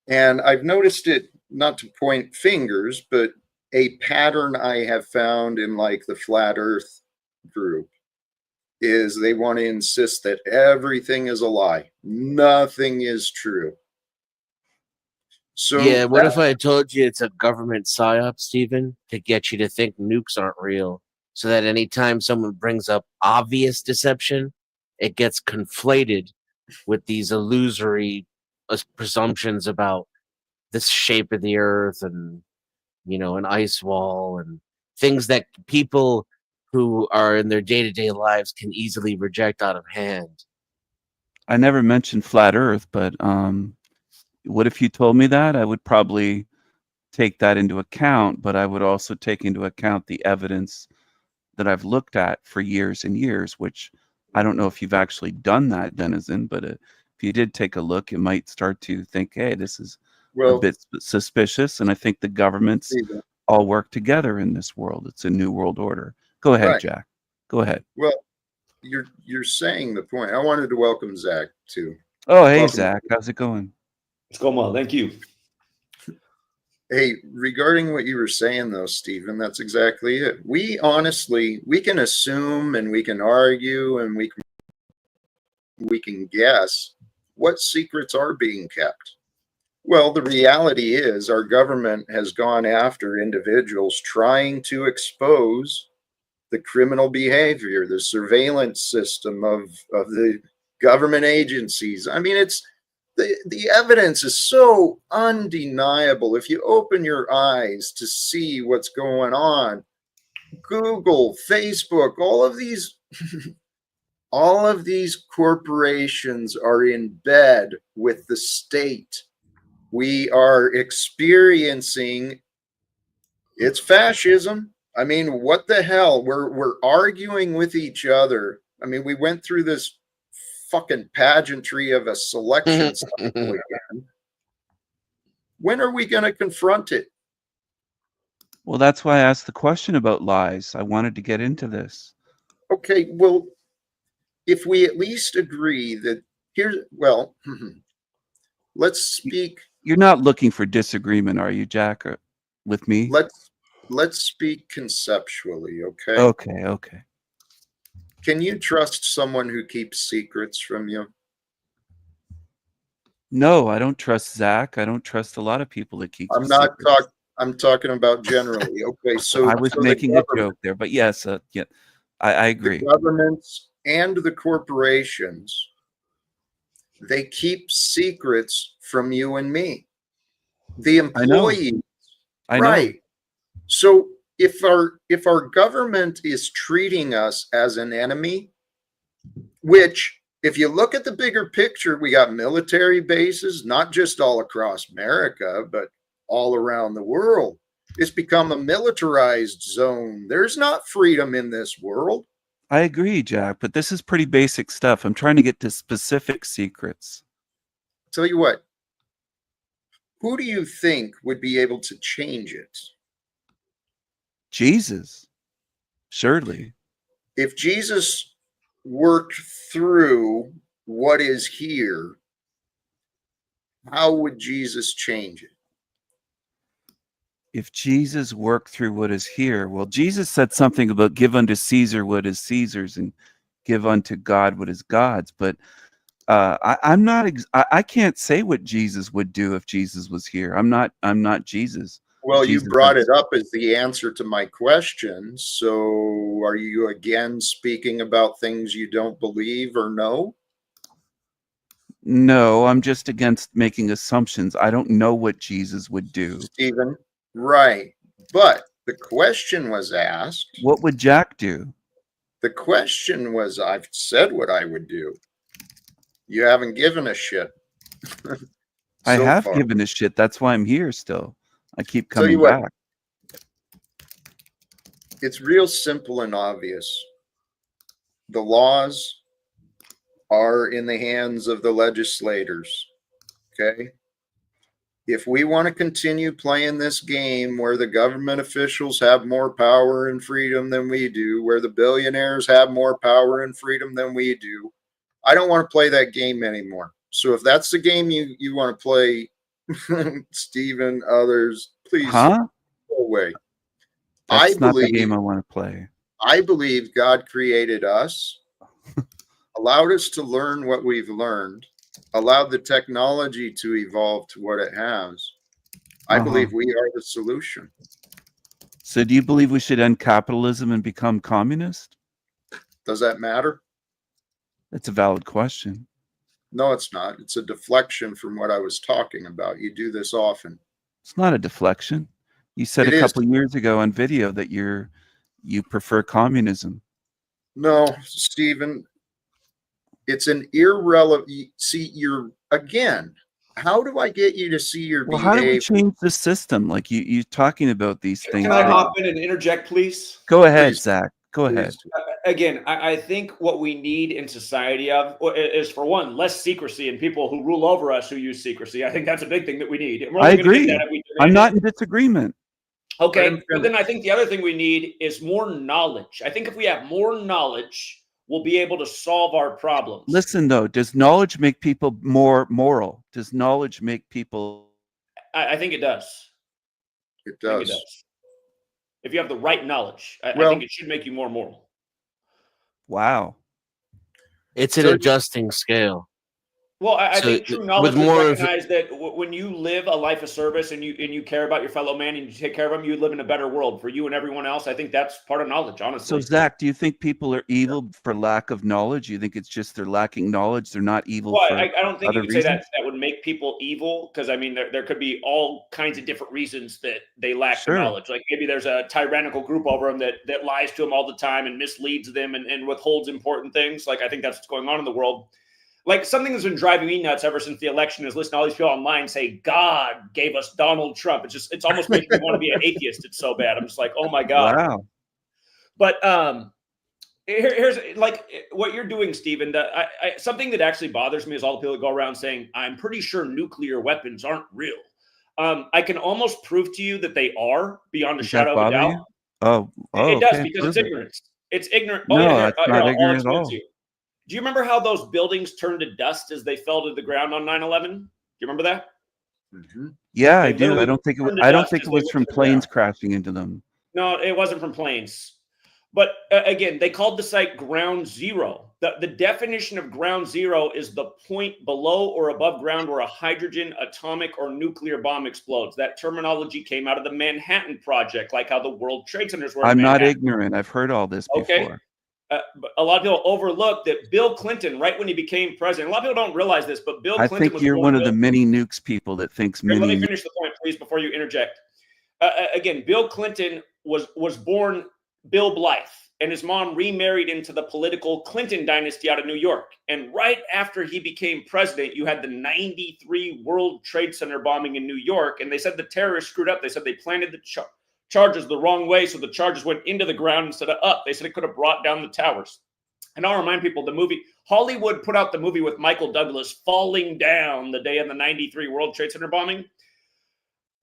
And I've noticed it, not to point fingers, but a pattern I have found in like the flat earth group is they want to insist that everything is a lie. Nothing is true. So Yeah, what if I told you it's a government psyop, Stephen, to get you to think nukes aren't real, so that anytime someone brings up obvious deception, it gets conflated with these illusory presumptions about the shape of the earth and, you know, an ice wall and things that people who are in their day-to-day lives can easily reject out of hand. I never mentioned flat Earth, but what if you told me that? I would probably take that into account, but I would also take into account the evidence that I've looked at for years and years, which I don't know if you've actually done that, Denizen, but if you did take a look, you might start to think, hey, this is a bit suspicious, and I think the governments all work together in this world. It's a new world order. Go ahead, right. Jack. Go ahead. Well, you're saying the point. I wanted to welcome Zach too. Oh, hey, Zach. How's it going? It's going well. Thank you. Hey, regarding what you were saying though, Stephen, that's exactly it. We honestly, we can assume and we can argue and we can guess what secrets are being kept. Well, the reality is our government has gone after individuals trying to expose the criminal behavior, the surveillance system of the government agencies. I mean, it's the evidence is so undeniable. If you open your eyes to see what's going on, Google, Facebook, all of these all of these corporations are in bed with the state. We are experiencing it's fascism. I mean, what the hell? We're arguing with each other. I mean, we went through this fucking pageantry of a selection cycle again. When are we going to confront it? Well, that's why I asked the question about lies. I wanted to get into this. Okay, well, if we at least agree that let's speak. You're not looking for disagreement, are you, Jack, or with me? Let's speak conceptually, okay? Okay. Can you trust someone who keeps secrets from you? No, I don't trust Zach. I don't trust a lot of people that keep secrets. I'm talking about generally. Okay, so I was making a joke there, but yes, yeah, I agree. The governments and the corporations, they keep secrets from you and me. The employees, I know. right? So if our government is treating us as an enemy, which if you look at the bigger picture, we got military bases, not just all across America, but all around the world. It's become a militarized zone. There's not freedom in this world. I agree, Jack, but this is pretty basic stuff. I'm trying to get to specific secrets. Tell you what, who do you think would be able to change it? Jesus, surely. If Jesus worked through what is here, how would Jesus change it? If Jesus worked through what is here, well, Jesus said something about give unto Caesar what is Caesar's and give unto God what is God's. But I'm not. I can't say what Jesus would do if Jesus was here. I'm not Jesus. Well, Jesus you brought it up as the answer to my question. So, are you again speaking about things you don't believe or know? No, I'm just against making assumptions. I don't know what Jesus would do. Stephen, right. But the question was asked. What would Jack do? The question was, I've said what I would do. You haven't given a shit. I have given a shit. That's why I'm here still. I keep coming back. It's real simple and obvious. The laws are in the hands of the legislators. Okay? If we want to continue playing this game where the government officials have more power and freedom than we do, where the billionaires have more power and freedom than we do, I don't want to play that game anymore. So if that's the game you want to play, Stephen, others, please Huh? go away. That's not the game I want to play. I believe God created us, allowed us to learn what we've learned, allowed the technology to evolve to what it has. I believe we are the solution. So do you believe we should end capitalism and become communist? Does that matter? That's a valid question. No, it's not. It's a deflection from what I was talking about. You do this often. It's not a deflection. You said It a is. couple years ago on video that you prefer communism. No, Stephen, it's an irrelevant. See, you're again. How do I get you to see your Well, how do we behavior? change the system? Like you talking about these things. Can I hop in and interject, please? Go ahead, Please. Zach. Go ahead. Please. Again, I think what we need in society is, for one, less secrecy and people who rule over us who use secrecy. I think that's a big thing that we need. We're I only gonna get agree. that if we I'm demand not it. in disagreement. Okay, Let him but then I think the other thing we need is more knowledge. I think if we have more knowledge, we'll be able to solve our problems. Listen, though, does knowledge make people more moral? Does knowledge make people... I think it does. It I think it does. does. If you have the right knowledge, I Well- think it should make you more moral. Wow. It's an So- adjusting scale. Well, I So, think true with knowledge is more of- recognize that when you live a life of service and you care about your fellow man and you take care of them, you live in a better world for you and everyone else. I think that's part of knowledge, So, honestly. Zach, do you think people are evil for lack of knowledge? You think it's just they're lacking knowledge? They're not evil Well, for I don't think you other could say that reasons? that would make people evil, because I mean there could be all kinds of different reasons that they lack Sure. the knowledge. Like maybe there's a tyrannical group over them that lies to them all the time and misleads them and withholds important things. Like I think that's what's going on in the world. Like something that's been driving me nuts ever since the election is listening to all these people online say God gave us Donald Trump. It's almost making me want to be an atheist. It's so bad. I'm just like, oh my God. Wow. But here's like what you're doing, Stephen. Something that actually bothers me is all the people that go around saying, I'm pretty sure nuclear weapons aren't real. I can almost prove to you that they are beyond a Does that shadow of a bother doubt. you? Oh, It does okay. because it's Prove it. ignorance. It's ignorant. No, here, it's not I'll ignorant at explain all. to you. Do you remember how those buildings turned to dust as they fell to the ground on 9/11? Do you remember that? Mhm. Yeah, I They do. I literally don't think it was, turned to I don't dust think as it they was went from to the planes ground. crashing into them. No, it wasn't from planes. But again, they called the site ground zero. The definition of ground zero is the point below or above ground where a hydrogen, atomic, or nuclear bomb explodes. That terminology came out of the Manhattan Project, like how the World Trade Centers were in I'm not Manhattan. ignorant. I've heard all this Okay. before. But a lot of people overlook that Bill Clinton, right when he became president, a lot of people don't realize this, but Bill I Clinton think was you're born one of Bill- the mini nukes people that thinks Here, let mini me nukes. finish the point, please, before you interject. Again, Bill Clinton was born Bill Blythe, and his mom remarried into the political Clinton dynasty out of New York. And right after he became president, you had the 93 World Trade Center bombing in New York, and they said the terrorists screwed up. They said they planted the charges the wrong way, so the charges went into the ground instead of up. They said it could have brought down the towers. And I'll remind people, the movie, Hollywood put out the movie with Michael Douglas falling down the day of the 93 World Trade Center bombing.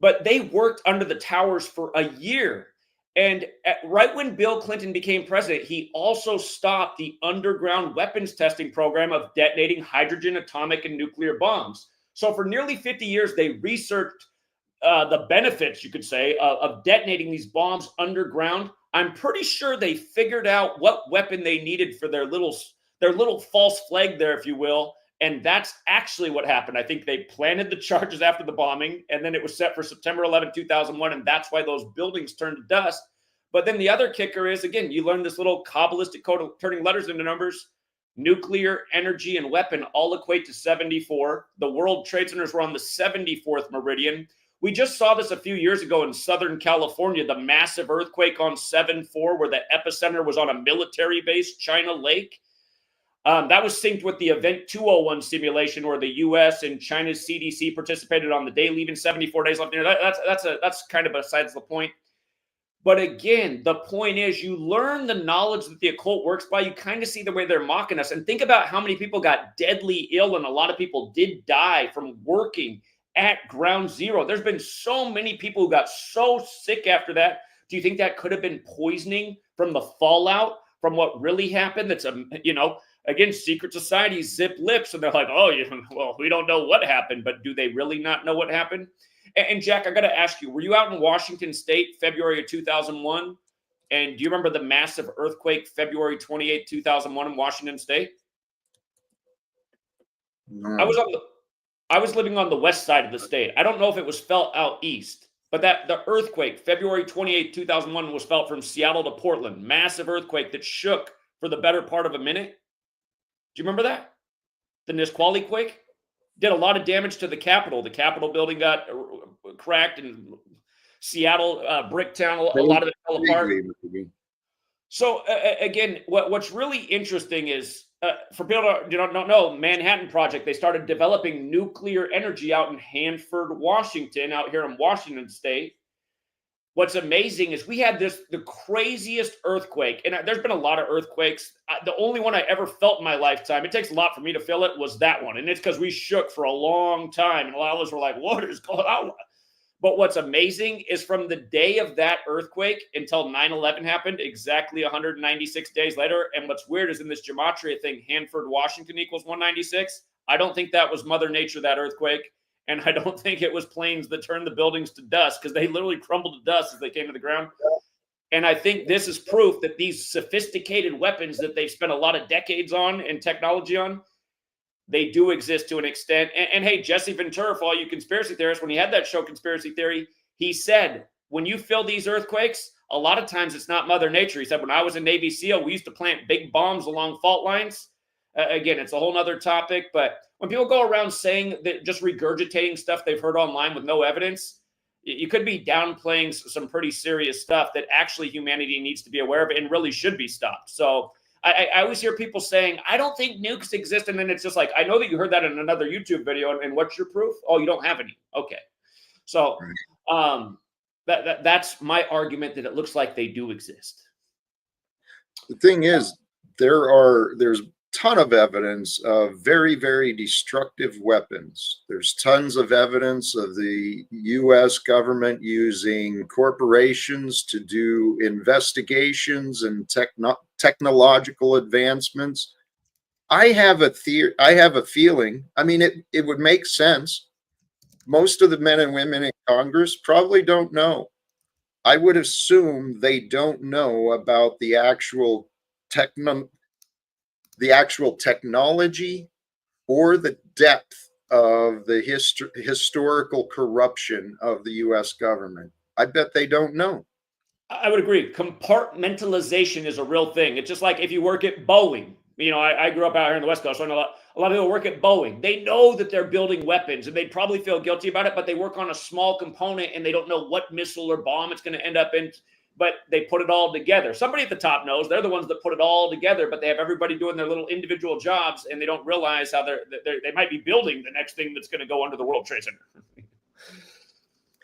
But they worked under the towers for a year. And right when Bill Clinton became president, he also stopped the underground weapons testing program of detonating hydrogen, atomic, and nuclear bombs. So for nearly 50 years, they researched the benefits, you could say, of detonating these bombs underground. I'm pretty sure they figured out what weapon they needed for their little false flag there, if you will. And that's actually what happened. I think they planted the charges after the bombing, and then it was set for September 11, 2001, and that's why those buildings turned to dust. But then the other kicker is, again, you learn this little Kabbalistic code of turning letters into numbers. Nuclear, energy, and weapon all equate to 74. The World Trade Centers were on the 74th meridian. We just saw this a few years ago in Southern California, the massive earthquake on 7/4, where the epicenter was on a military base, China Lake. That was synced with the Event 201 simulation, where the U.S. and China's CDC participated on the day, leaving 74 days left. That's kind of besides the point. But again, the point is, you learn the knowledge that the occult works by. You kind of see the way they're mocking us, and think about how many people got deadly ill, and a lot of people did die from working at ground zero. There's been so many people who got so sick after that. Do you think that could have been poisoning from the fallout from what really happened? That's again, secret societies zip lips and they're like, oh, well, we don't know what happened, but do they really not know what happened? And Jack, I got to ask you, were you out in Washington State, February of 2001? And do you remember the massive earthquake, February 28, 2001 in Washington State? No. I was living on the west side of the state. I don't know if it was felt out east, but the earthquake, February 28, 2001, was felt from Seattle to Portland. Massive earthquake that shook for the better part of a minute. Do you remember that? The Nisqually quake did a lot of damage to the Capitol. The Capitol building got cracked, and Seattle, Bricktown, a lot of it fell apart. So again, what's really interesting is, for people who don't know, Manhattan Project, they started developing nuclear energy out in Hanford, Washington, out here in Washington State. What's amazing is we had the craziest earthquake, and there's been a lot of earthquakes. The only one I ever felt in my lifetime, it takes a lot for me to feel it, was that one. And it's because we shook for a long time, and a lot of us were like, what is going on? But what's amazing is from the day of that earthquake until 9/11 happened, exactly 196 days later. And what's weird is in this gematria thing, Hanford, Washington equals 196. I don't think that was Mother Nature, that earthquake. And I don't think it was planes that turned the buildings to dust, because they literally crumbled to dust as they came to the ground. And I think this is proof that these sophisticated weapons that they've spent a lot of decades on and technology on, they do exist to an extent. And hey, Jesse Ventura, for all you conspiracy theorists, when he had that show Conspiracy Theory, he said, when you feel these earthquakes, a lot of times it's not Mother Nature. He said, when I was a Navy SEAL, we used to plant big bombs along fault lines. Again, it's a whole nother topic. But when people go around saying that, just regurgitating stuff they've heard online with no evidence, you could be downplaying some pretty serious stuff that actually humanity needs to be aware of and really should be stopped. So I always hear people saying, I don't think nukes exist. And then it's just like, I know that you heard that in another YouTube video. And what's your proof? Oh, you don't have any. Okay. So that's my argument, that it looks like they do exist. The thing is, there's a ton of evidence of very, very destructive weapons. There's tons of evidence of the U.S. government using corporations to do investigations and technological advancements. I have a feeling, I mean, it would make sense. Most of the men and women in Congress probably don't know. I would assume they don't know about the actual technology or the depth of the historical corruption of the U.S. government. I bet they don't know. I would agree. Compartmentalization is a real thing. It's just like if you work at Boeing. You know, I grew up out here in the West Coast, so I know a lot of people work at Boeing. They know that they're building weapons, and they'd probably feel guilty about it, but they work on a small component, and they don't know what missile or bomb it's going to end up in, but they put it all together. Somebody at the top knows. They're the ones that put it all together, but they have everybody doing their little individual jobs, and they don't realize how they might be building the next thing that's going to go under the World Trade Center.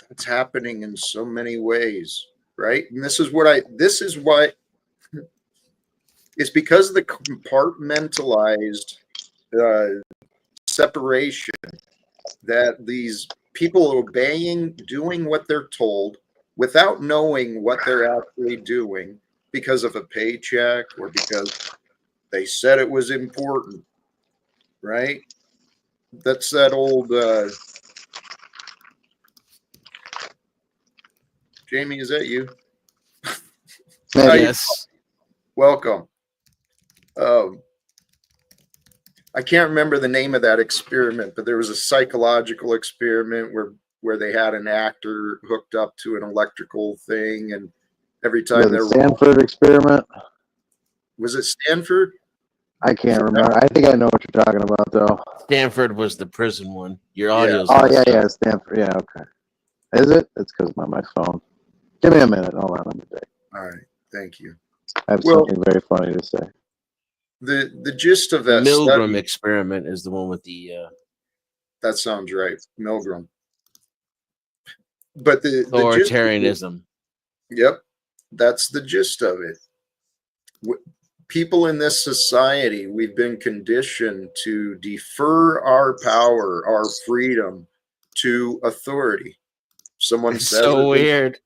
It's happening in so many ways, right? And this is what it's because of the compartmentalized separation that these people doing what they're told without knowing what they're actually doing because of a paycheck or because they said it was important, right? That's that old Jamie, is that you? Yes. Welcome. I can't remember the name of that experiment, but there was a psychological experiment where they had an actor hooked up to an electrical thing, and every time the Stanford experiment. Was it Stanford? I can't remember. I think I know what you're talking about, though. Stanford was the prison one. Your audio's Oh, yeah, Stanford. Yeah, okay. Is it? It's because I'm on my phone. Give me a minute. Hold on. Let me think. All right. Thank you. I have something very funny to say. The gist of that Milgram study, experiment is the one with the that sounds right, Milgram. But the authoritarianism. Yep, that's the gist of it. People in this society, we've been conditioned to defer our power, our freedom, to authority. Someone It's says so it, weird.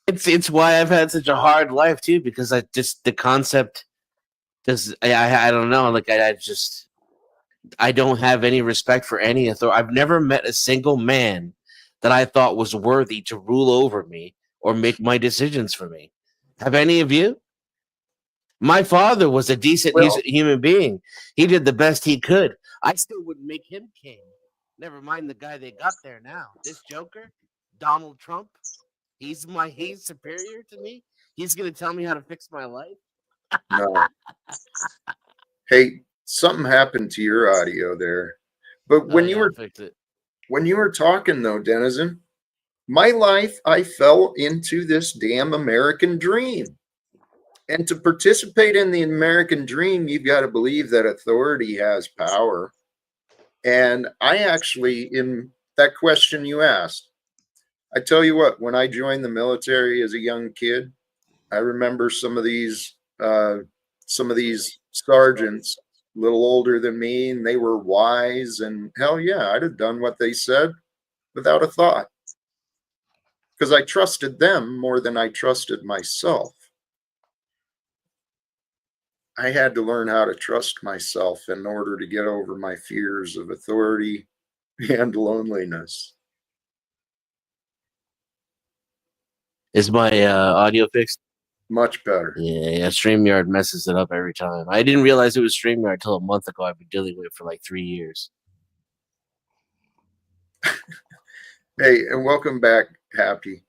It's why I've had such a hard life too, because I just the concept does I don't know, like I don't have any respect for any authority. I've never met a single man that I thought was worthy to rule over me or make my decisions for me. Have any of you? My father was a decent well, human being. He did the best he could. I still wouldn't make him king. Never mind the guy they got there now. This Joker, Donald Trump, he's superior to me. He's gonna tell me how to fix my life. no. Hey, something happened to your audio there. But Oh yeah, I'll fix it. when you were talking though, Denizen, my life, I fell into this damn American dream. And to participate in the American dream, you've got to believe that authority has power. And I actually, in that question you asked, I tell you what, when I joined the military as a young kid, I remember some of these sergeants, a little older than me, and they were wise. And hell yeah, I'd have done what they said without a thought, because I trusted them more than I trusted myself. I had to learn how to trust myself in order to get over my fears of authority and loneliness. Is my audio fixed? Much better. Yeah. StreamYard messes it up every time. I didn't realize it was StreamYard until a month ago. I've been dealing with it for like 3 years. Hey, and welcome back, Happy.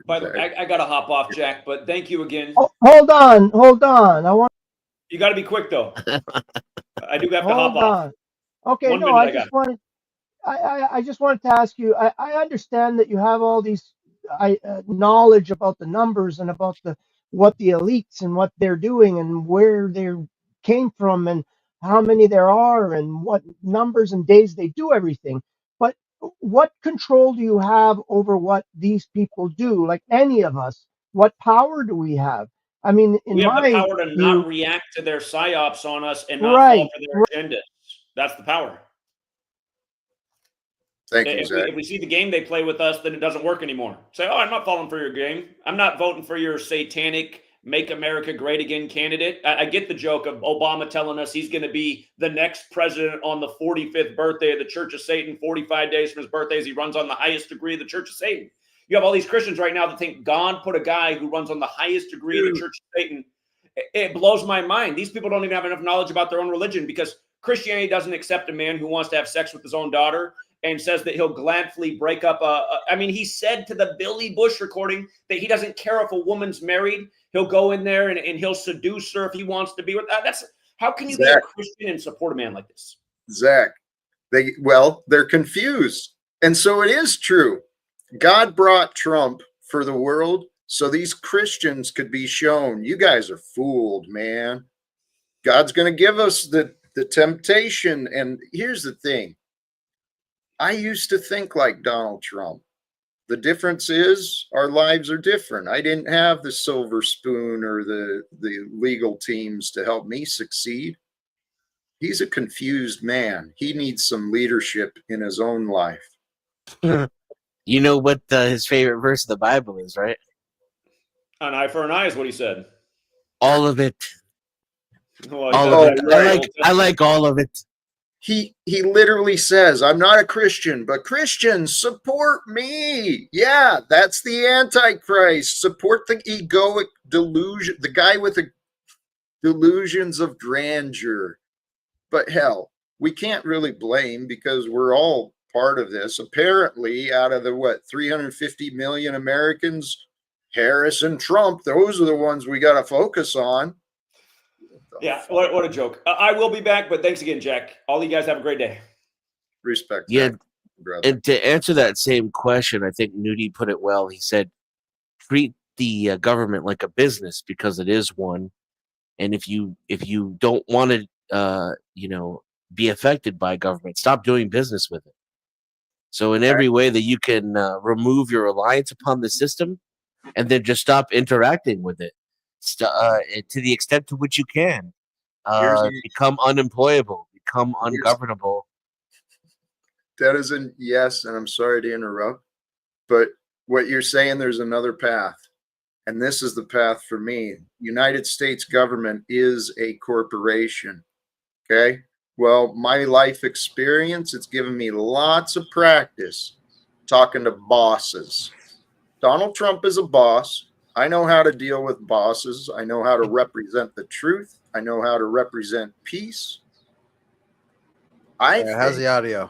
By the way, I got to hop off, Jack, but thank you again. Oh, hold on. I want. You got to be quick, though. I do have to hop Hold off. on. Okay, 1 no, minute, I I got just wanted. I just wanted to ask you. I understand that you have all these knowledge about the numbers and about what the elites and what they're doing and where they came from and how many there are and what numbers and days they do everything. But what control do you have over what these people do? Like any of us, what power do we have? I mean, in We have the my power to view, not react to their psyops on us and not fall right? for their agendas. That's the power. Thank you, Zach. If we see the game they play with us, then it doesn't work anymore. Say, oh, I'm not falling for your game. I'm not voting for your satanic Make America Great Again candidate. I get the joke of Obama telling us he's going to be the next president on the 45th birthday of the Church of Satan, 45 days from his birthday, as he runs on the highest degree of the Church of Satan. You have all these Christians right now that think God put a guy who runs on the highest degree of the Church of Satan. It blows my mind. These people don't even have enough knowledge about their own religion, because Christianity doesn't accept a man who wants to have sex with his own daughter and says that he'll gladly break up he said to the Billy Bush recording that he doesn't care if a woman's married. He'll go in there and he'll seduce her if he wants to be with her. How can you be a Christian and support a man like this? Zach, they're confused. And so it is true. God brought Trump for the world so these Christians could be shown, you guys are fooled, man. God's going to give us the temptation. And here's the thing. I used to think like Donald Trump. The difference is our lives are different. I didn't have the silver spoon or the legal teams to help me succeed. He's a confused man. He needs some leadership in his own life. You know what his favorite verse of the Bible is, right? An eye for an eye is what he said. All of it. Well, All of it. I like all of it. He literally says, I'm not a Christian, but Christians support me. Yeah, that's the Antichrist. Support the egoic delusion, the guy with the delusions of grandeur. But hell, we can't really blame, because we're all part of this. Apparently, out of the 350 million Americans, Harris and Trump, those are the ones we got to focus on. Yeah, what a joke. I will be back, but thanks again, Jack. All you guys have a great day. Respect. Yeah, brother. and to answer that same question, I think Nudie put it well. He said, treat the government like a business, because it is one. And if you don't want to, be affected by government, stop doing business with it. So in every way that you can remove your reliance upon the system, and then just stop interacting with it, to the extent to which you can. Become unemployable, become ungovernable. Denizen, yes, and I'm sorry to interrupt, but what you're saying, there's another path. And this is the path for me. United States government is a corporation. Okay. Well, my life experience, it's given me lots of practice talking to bosses. Donald Trump is a boss. I know how to deal with bosses. I know how to represent the truth. I know how to represent peace. I think How's the audio?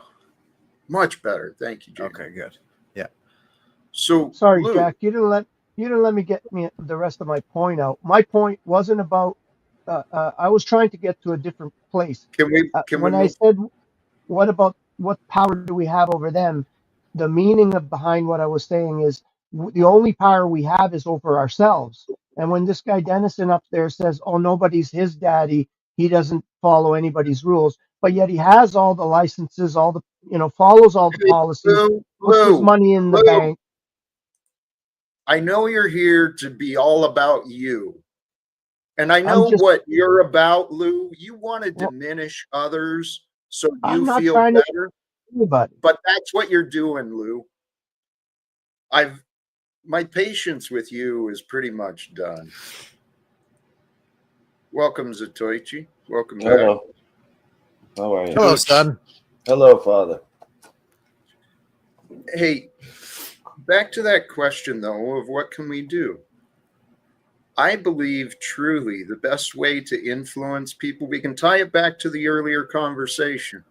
much better. Thank you, Jay. Okay, good. Yeah. So, Sorry, Lou, Jack, you didn't let me get the rest of my point out. My point wasn't about. I was trying to get to a different place. can we When I move? said, "What about what power do we have over them?" The meaning of behind what I was saying is the only power we have is over ourselves. And when this guy Dennison up there says, "Oh, nobody's his daddy," he doesn't follow anybody's rules, but yet he has all the licenses, all the follows all the policies, puts his Lou, money in the Lou, bank. I know you're here to be all about you. And I I'm know just, what you're about, Lou. You want to well, diminish others so I'm you not feel trying to better, anybody. but that's what you're doing, Lou. My patience with you is pretty much done. Welcome, Zatoichi. Welcome back. Hello. How are you? Hello, son. Hello, Father. Hey, back to that question, though, of what can we do? I believe truly the best way to influence people, we can tie it back to the earlier conversation.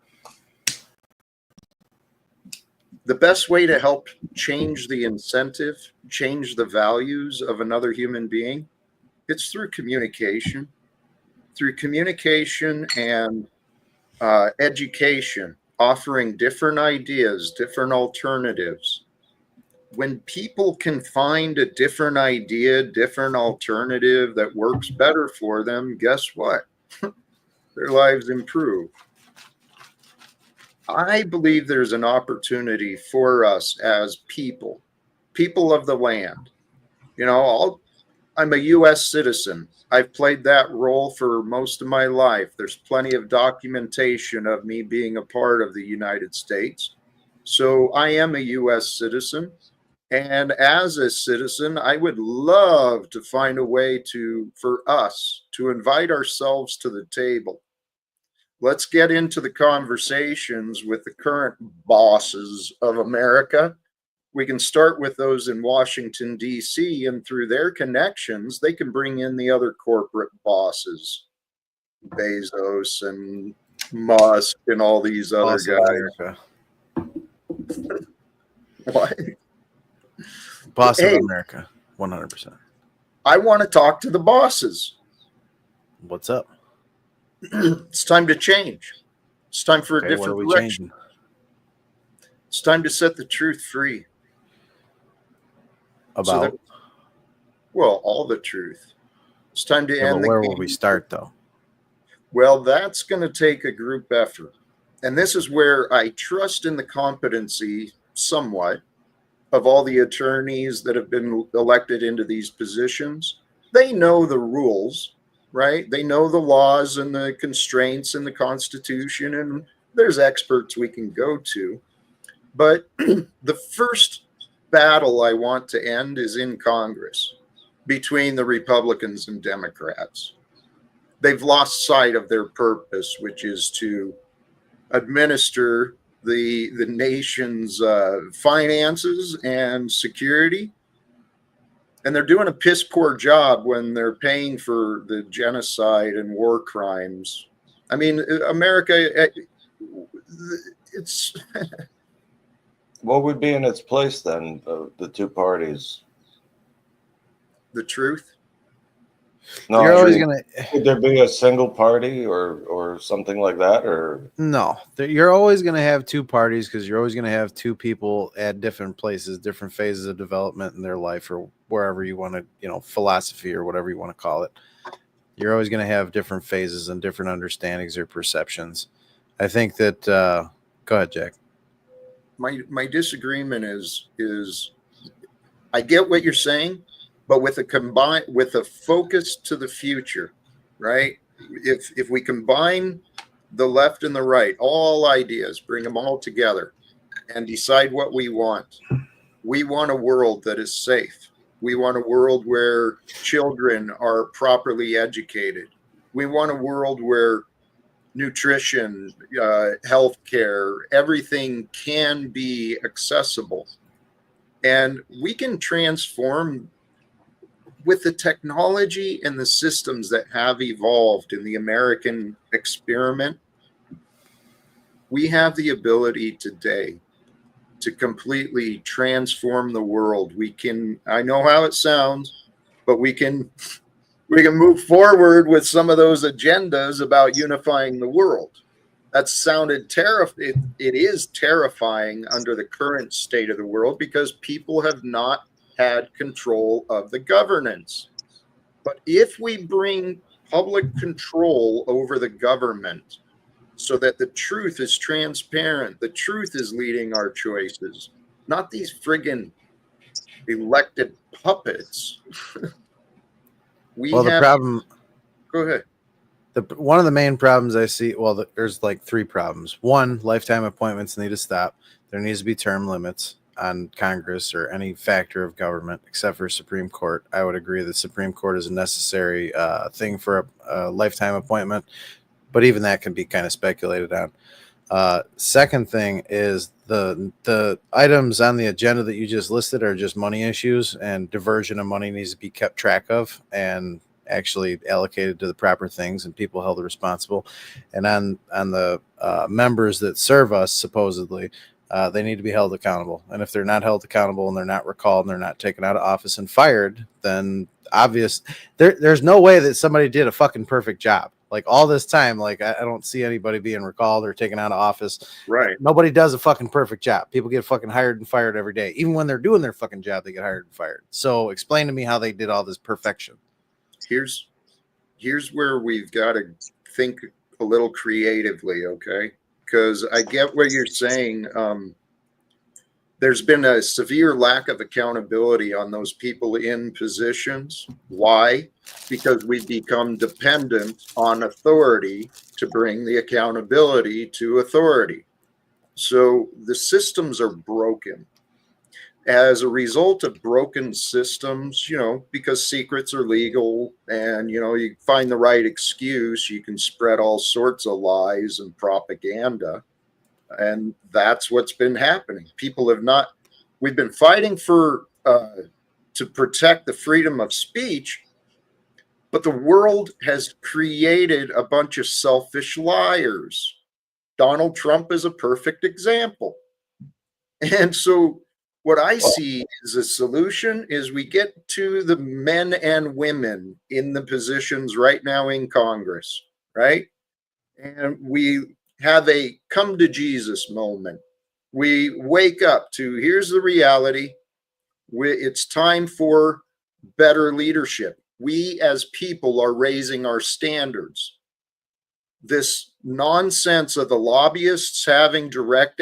The best way to help change the incentive, change the values of another human being, it's through communication and education, offering different ideas, different alternatives. When people can find a different idea, different alternative that works better for them, guess what? Their lives improve. I believe there's an opportunity for us as people of the land. I'm a U.S. citizen. I've played that role for most of my life. There's plenty of documentation of me being a part of the United States. So I am a U.S. citizen. And as a citizen, I would love to find a way for us to invite ourselves to the table. Let's get into the conversations with the current bosses of America. We can start with those in Washington, D.C., and through their connections, they can bring in the other corporate bosses, Bezos and Musk and all these other Boss of guys. America. What? Boss Hey, of America. 100%. I want to talk to the bosses. What's up? It's time to change. It's time for a Okay, what different are we direction. changing? It's time to set the truth free. About? All the truth. It's time to Yeah, but end the where game. will we start, though? Well, that's going to take a group effort. And this is where I trust in the competency somewhat of all the attorneys that have been elected into these positions. They know the rules, right? They know the laws and the constraints in the Constitution, and there's experts we can go to. But the first battle I want to end is in Congress between the Republicans and Democrats. They've lost sight of their purpose, which is to administer the nation's finances and security. And they're doing a piss poor job when they're paying for the genocide and war crimes. I mean, America, it's What would be in its place then? The two parties. the truth. No, You're I always mean, going to. Would there be a single party or something like that? Or No. You're always going to have two parties because you're always going to have two people at different places, different phases of development in their life or wherever you want to, philosophy or whatever you want to call it. You're always going to have different phases and different understandings or perceptions. I think that. Go ahead, Jack. My disagreement is I get what you're saying, but with a focus to the future, right? If we combine the left and the right, all ideas, bring them all together, and decide what we want. We want a world that is safe. We want a world where children are properly educated. We want a world where nutrition, healthcare, everything can be accessible. And we can transform with the technology and the systems that have evolved in the American experiment. We have the ability today to completely transform the world. We can, I know how it sounds, but we can move forward with some of those agendas about unifying the world. That sounded terrifying. It is terrifying under the current state of the world because people have not had control of the governance. But if we bring public control over the government so that the truth is transparent, the truth is leading our choices, not these friggin' elected puppets. Well, the problem. Go ahead. One of the main problems I see, well, there's like three problems. One, lifetime appointments need to stop. There needs to be term limits on Congress or any factor of government, except for Supreme Court. I would agree that Supreme Court is a necessary thing for a lifetime appointment, but even that can be kind of speculated on. Second thing is the items on the agenda that you just listed are just money issues, and diversion of money needs to be kept track of and actually allocated to the proper things and people held responsible. And on the members that serve us, supposedly, they need to be held accountable. And if they're not held accountable and they're not recalled and they're not taken out of office and fired, then there's no way that somebody did a fucking perfect job. Like all this time, like I don't see anybody being recalled or taken out of office. Right. Nobody does a fucking perfect job. People get fucking hired and fired every day. Even when they're doing their fucking job, they get hired and fired. So explain to me how they did all this perfection. Here's where we've got to think a little creatively, okay? Because I get what you're saying. There's been a severe lack of accountability on those people in positions. Why? Because we've become dependent on authority to bring the accountability to authority. So the systems are broken. As a result of broken systems, because secrets are legal and, you find the right excuse, you can spread all sorts of lies and propaganda. And that's what's been happening. We've been fighting to protect the freedom of speech, but the world has created a bunch of selfish liars. Donald Trump is a perfect example. And so what I see as a solution is we get to the men and women in the positions right now in Congress, right? And we have a come to Jesus moment. We wake up to, here's the reality. It's time for better leadership. We as people are raising our standards. This nonsense of the lobbyists having direct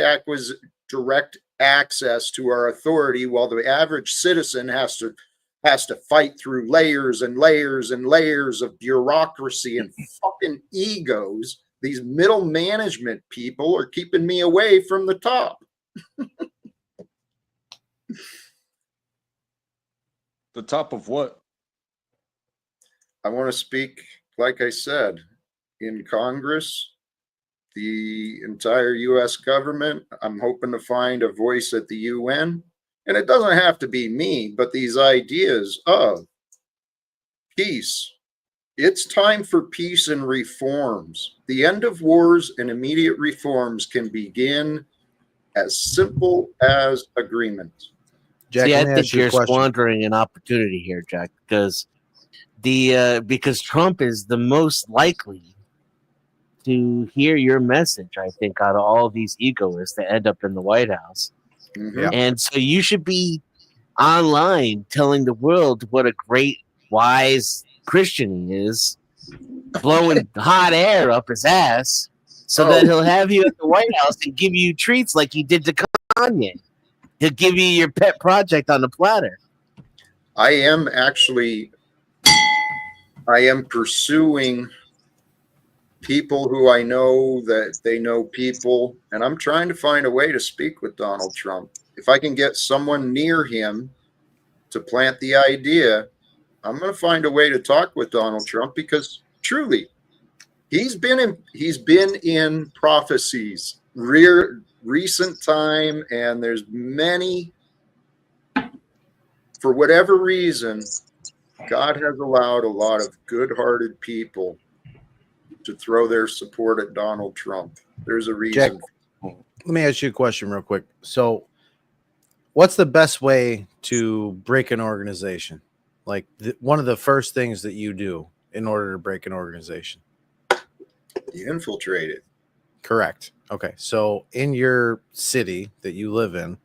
access to our authority while the average citizen has to fight through layers and layers and layers of bureaucracy and fucking egos. These middle management people are keeping me away from the top. The top of what? I want to speak, like I said, in Congress, the entire U.S. government. I'm hoping to find a voice at the UN. And it doesn't have to be me, but these ideas of peace. It's time for peace and reforms. The end of wars and immediate reforms can begin as simple as agreement. Jack, See, I let me think ask you a you're question. squandering an opportunity here, Jack, because because Trump is the most likely to hear your message, I think, out of all these egoists that end up in the White House. Mhm. Yeah. And so you should be online telling the world what a great, wise Christian he is, blowing hot air up his ass so that he'll have you at the White House and give you treats like he did to Kanye. He'll give you your pet project on the platter. I am pursuing people who I know that they know people, and I'm trying to find a way to speak with Donald Trump. If I can get someone near him to plant the idea, I'm going to find a way to talk with Donald Trump, because truly, he's been in prophecies recent time, and there's many. For whatever reason, God has allowed a lot of good-hearted people to throw their support at Donald Trump. There's a reason. Jack, let me ask you a question real quick. So, what's the best way to break an organization? Like one of the first things that you do in order to break an organization? You infiltrate it. Correct. Okay. So in your city that you live in,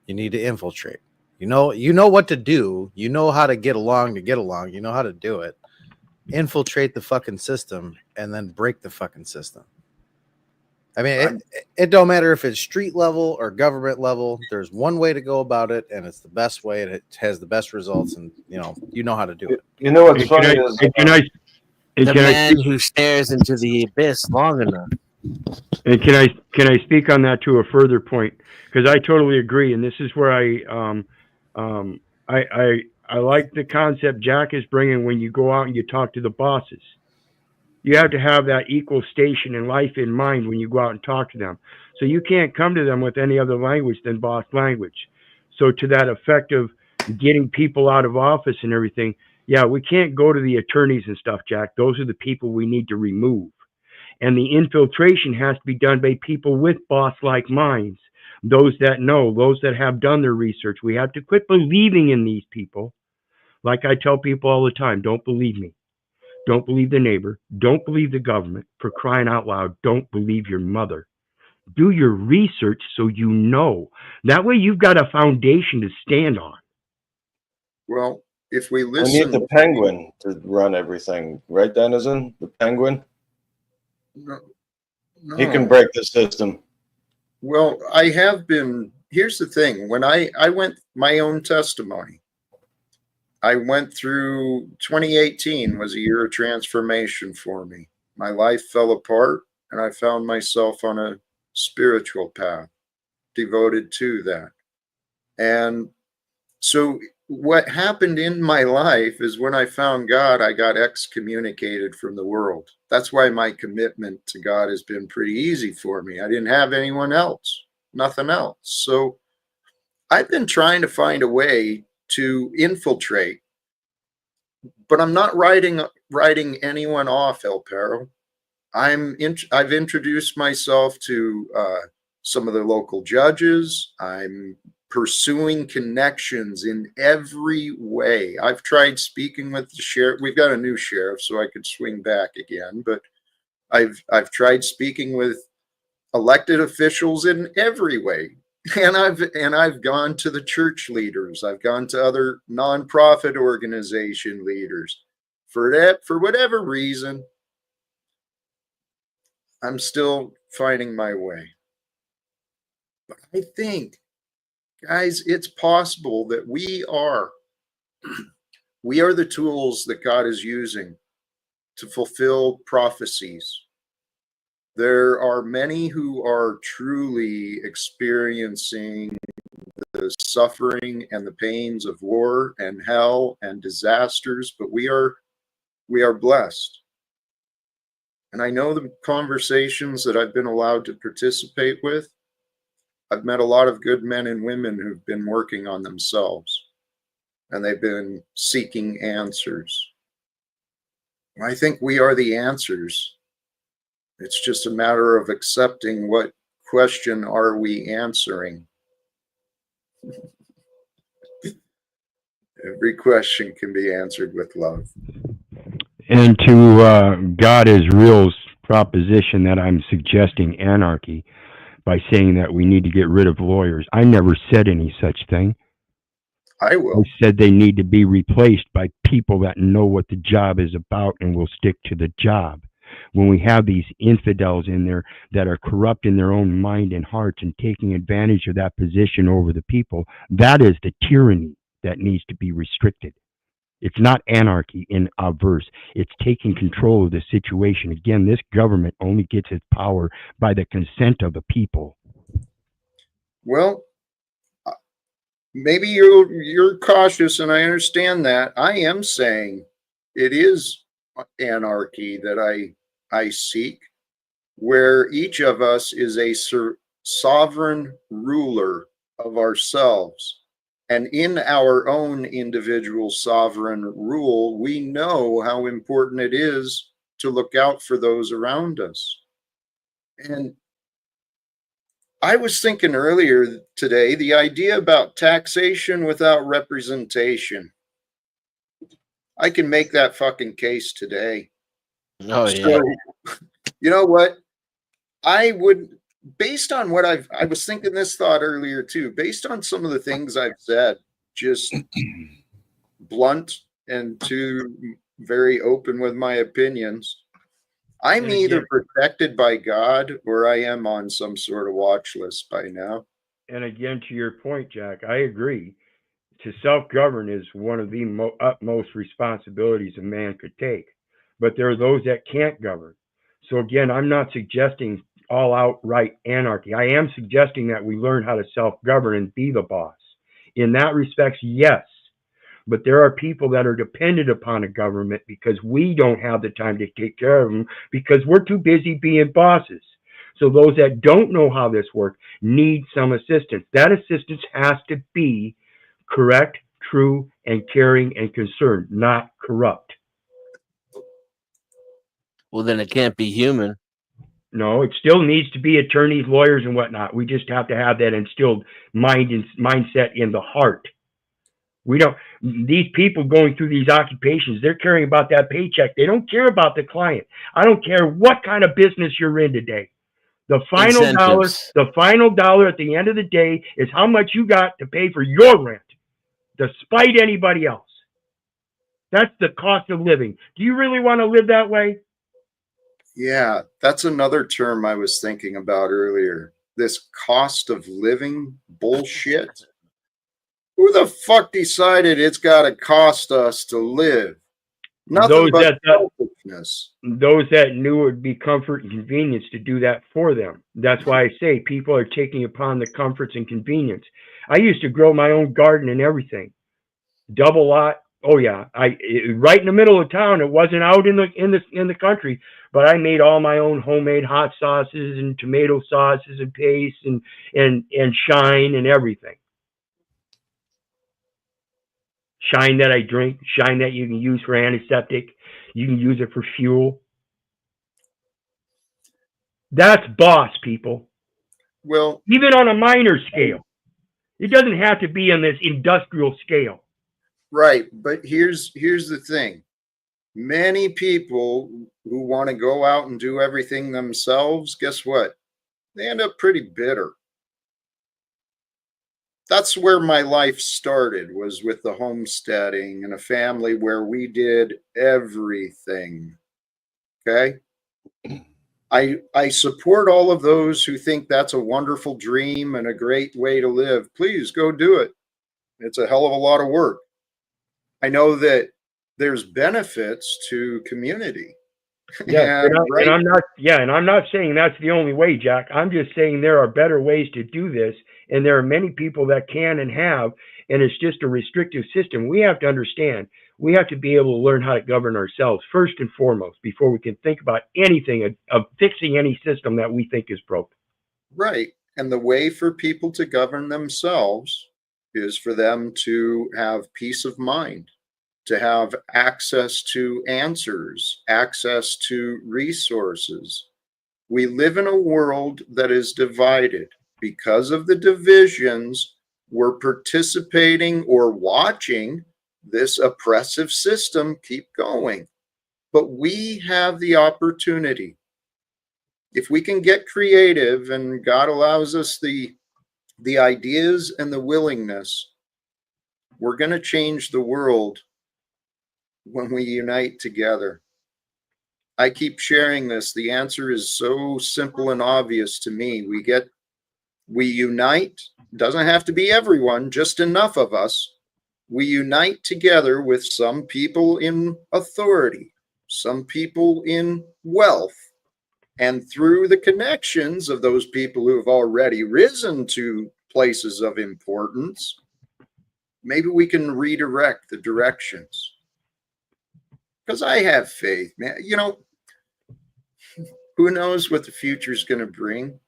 you need to infiltrate. You know what to do. You know how to get along. You know how to do it. Infiltrate the fucking system and then break the fucking system. I mean, it don't matter if it's street level or government level. There's one way to go about it, and it's the best way, and it has the best results, and you know how to do it. You know what's funny is The man who stares into the abyss long enough. And can I speak on that to a further point? Because I totally agree, and this is where I like the concept Jack is bringing when you go out and you talk to the bosses. You have to have that equal station in life in mind when you go out and talk to them. So you can't come to them with any other language than boss language. So to that effect of getting people out of office and everything, yeah, we can't go to the attorneys and stuff, Jack. Those are the people we need to remove. And the infiltration has to be done by people with boss-like minds, those that know, those that have done their research. We have to quit believing in these people. Like I tell people all the time, don't believe me. Don't believe the neighbor. Don't believe the government. For crying out loud, don't believe your mother. Do your research so you know. That way you've got a foundation to stand on. Well, if we we listen... need the Penguin to run everything. Right, Denizen? The Penguin? No. He can break the system. Well, I have been... Here's the thing. When I went my own testimony, I went through 2018 was a year of transformation for me. My life fell apart, and I found myself on a spiritual path devoted to that. And so what happened in my life is when I found God, I got excommunicated from the world. That's why my commitment to God has been pretty easy for me. I didn't have anyone else, nothing else. So I've been trying to find a way to infiltrate, but I'm not writing anyone off, El Perro. I've introduced myself to some of the local judges. I'm pursuing connections in every way. I've tried speaking with the sheriff. We've got a new sheriff, so I could swing back again, but I've tried speaking with elected officials in every way. And I've gone to the church leaders. I've gone to other nonprofit organization leaders. For whatever reason, I'm still finding my way. But I think, guys, it's possible that we are the tools that God is using to fulfill prophecies. There are many who are truly experiencing the suffering and the pains of war and hell and disasters, but we are blessed. And I know the conversations that I've been allowed to participate with, I've met a lot of good men and women who've been working on themselves, and they've been seeking answers. I think we are the answers. It's just a matter of accepting what question are we answering. Every question can be answered with love. And to God is real's proposition that I'm suggesting anarchy by saying that we need to get rid of lawyers. I never said any such thing. I will. I said they need to be replaced by people that know what the job is about and will stick to the job. When we have these infidels in there that are corrupt in their own mind and hearts and taking advantage of that position over the people, that is the tyranny that needs to be restricted. It's not anarchy in a verse. It's taking control of the situation. Again, this government only gets its power by the consent of the people. Well, maybe you're cautious, and I understand that. I am saying it is anarchy that I seek, where each of us is a sovereign ruler of ourselves. And in our own individual sovereign rule, we know how important it is to look out for those around us. And I was thinking earlier today, the idea about taxation without representation. I can make that fucking case today. Oh yeah. So, you know what? I would, based on what I was thinking this thought earlier too, based on some of the things I've said, just blunt and too very open with my opinions. I'm either protected by God or I am on some sort of watch list by now. And again, to your point, Jack, I agree. To self-govern is one of the utmost responsibilities a man could take. But there are those that can't govern. So again, I'm not suggesting all outright anarchy. I am suggesting that we learn how to self-govern and be the boss. In that respect, yes. But there are people that are dependent upon a government because we don't have the time to take care of them because we're too busy being bosses. So those that don't know how this works need some assistance. That assistance has to be correct, true, and caring and concerned, not corrupt. Well, then it can't be human. No, it still needs to be attorneys, lawyers, and whatnot. We just have to have that instilled mindset in the heart. We don't, these people going through these occupations, they're caring about that paycheck. They don't care about the client. I don't care what kind of business you're in today. The final dollar at the end of the day is how much you got to pay for your rent, despite anybody else. That's the cost of living. Do you really want to live that way? Yeah, that's another term I was thinking about earlier. This cost of living bullshit. Who the fuck decided it's got to cost us to live? Nothing but selfishness. Those that knew it would be comfort and convenience to do that for them. That's why I say people are taking upon the comforts and convenience. I used to grow my own garden and everything. Double lot. Oh yeah, right in the middle of town. It wasn't out in the country, but I made all my own homemade hot sauces and tomato sauces and paste and shine and everything. Shine that I drink, shine that you can use for antiseptic, you can use it for fuel. That's boss, people. Well, even on a minor scale. It doesn't have to be on this industrial scale. Right, but here's the thing. Many people who want to go out and do everything themselves, guess what? They end up pretty bitter. That's where my life started, was with the homesteading and a family where we did everything. Okay? I support all of those who think that's a wonderful dream and a great way to live. Please go do it. It's a hell of a lot of work. I know that there's benefits to community. Yeah, and I'm not saying that's the only way, Jack. I'm just saying there are better ways to do this, and there are many people that can and have, and it's just a restrictive system. We have to understand, we have to be able to learn how to govern ourselves first and foremost before we can think about anything of fixing any system that we think is broken. Right, and the way for people to govern themselves is for them to have peace of mind, to have access to answers, access to resources. We live in a world that is divided. Because of the divisions, we're participating or watching this oppressive system keep going. But we have the opportunity. If we can get creative, and God allows us the ideas and the willingness, we're going to change the world when we unite together. I keep sharing this. The answer is so simple and obvious to me. We unite. Doesn't have to be everyone, just enough of us. we unite together with some people in authority, some people in wealth, and through the connections of those people who have already risen to places of importance, maybe we can redirect the directions. Because I have faith, man. You know, who knows what the future is going to bring?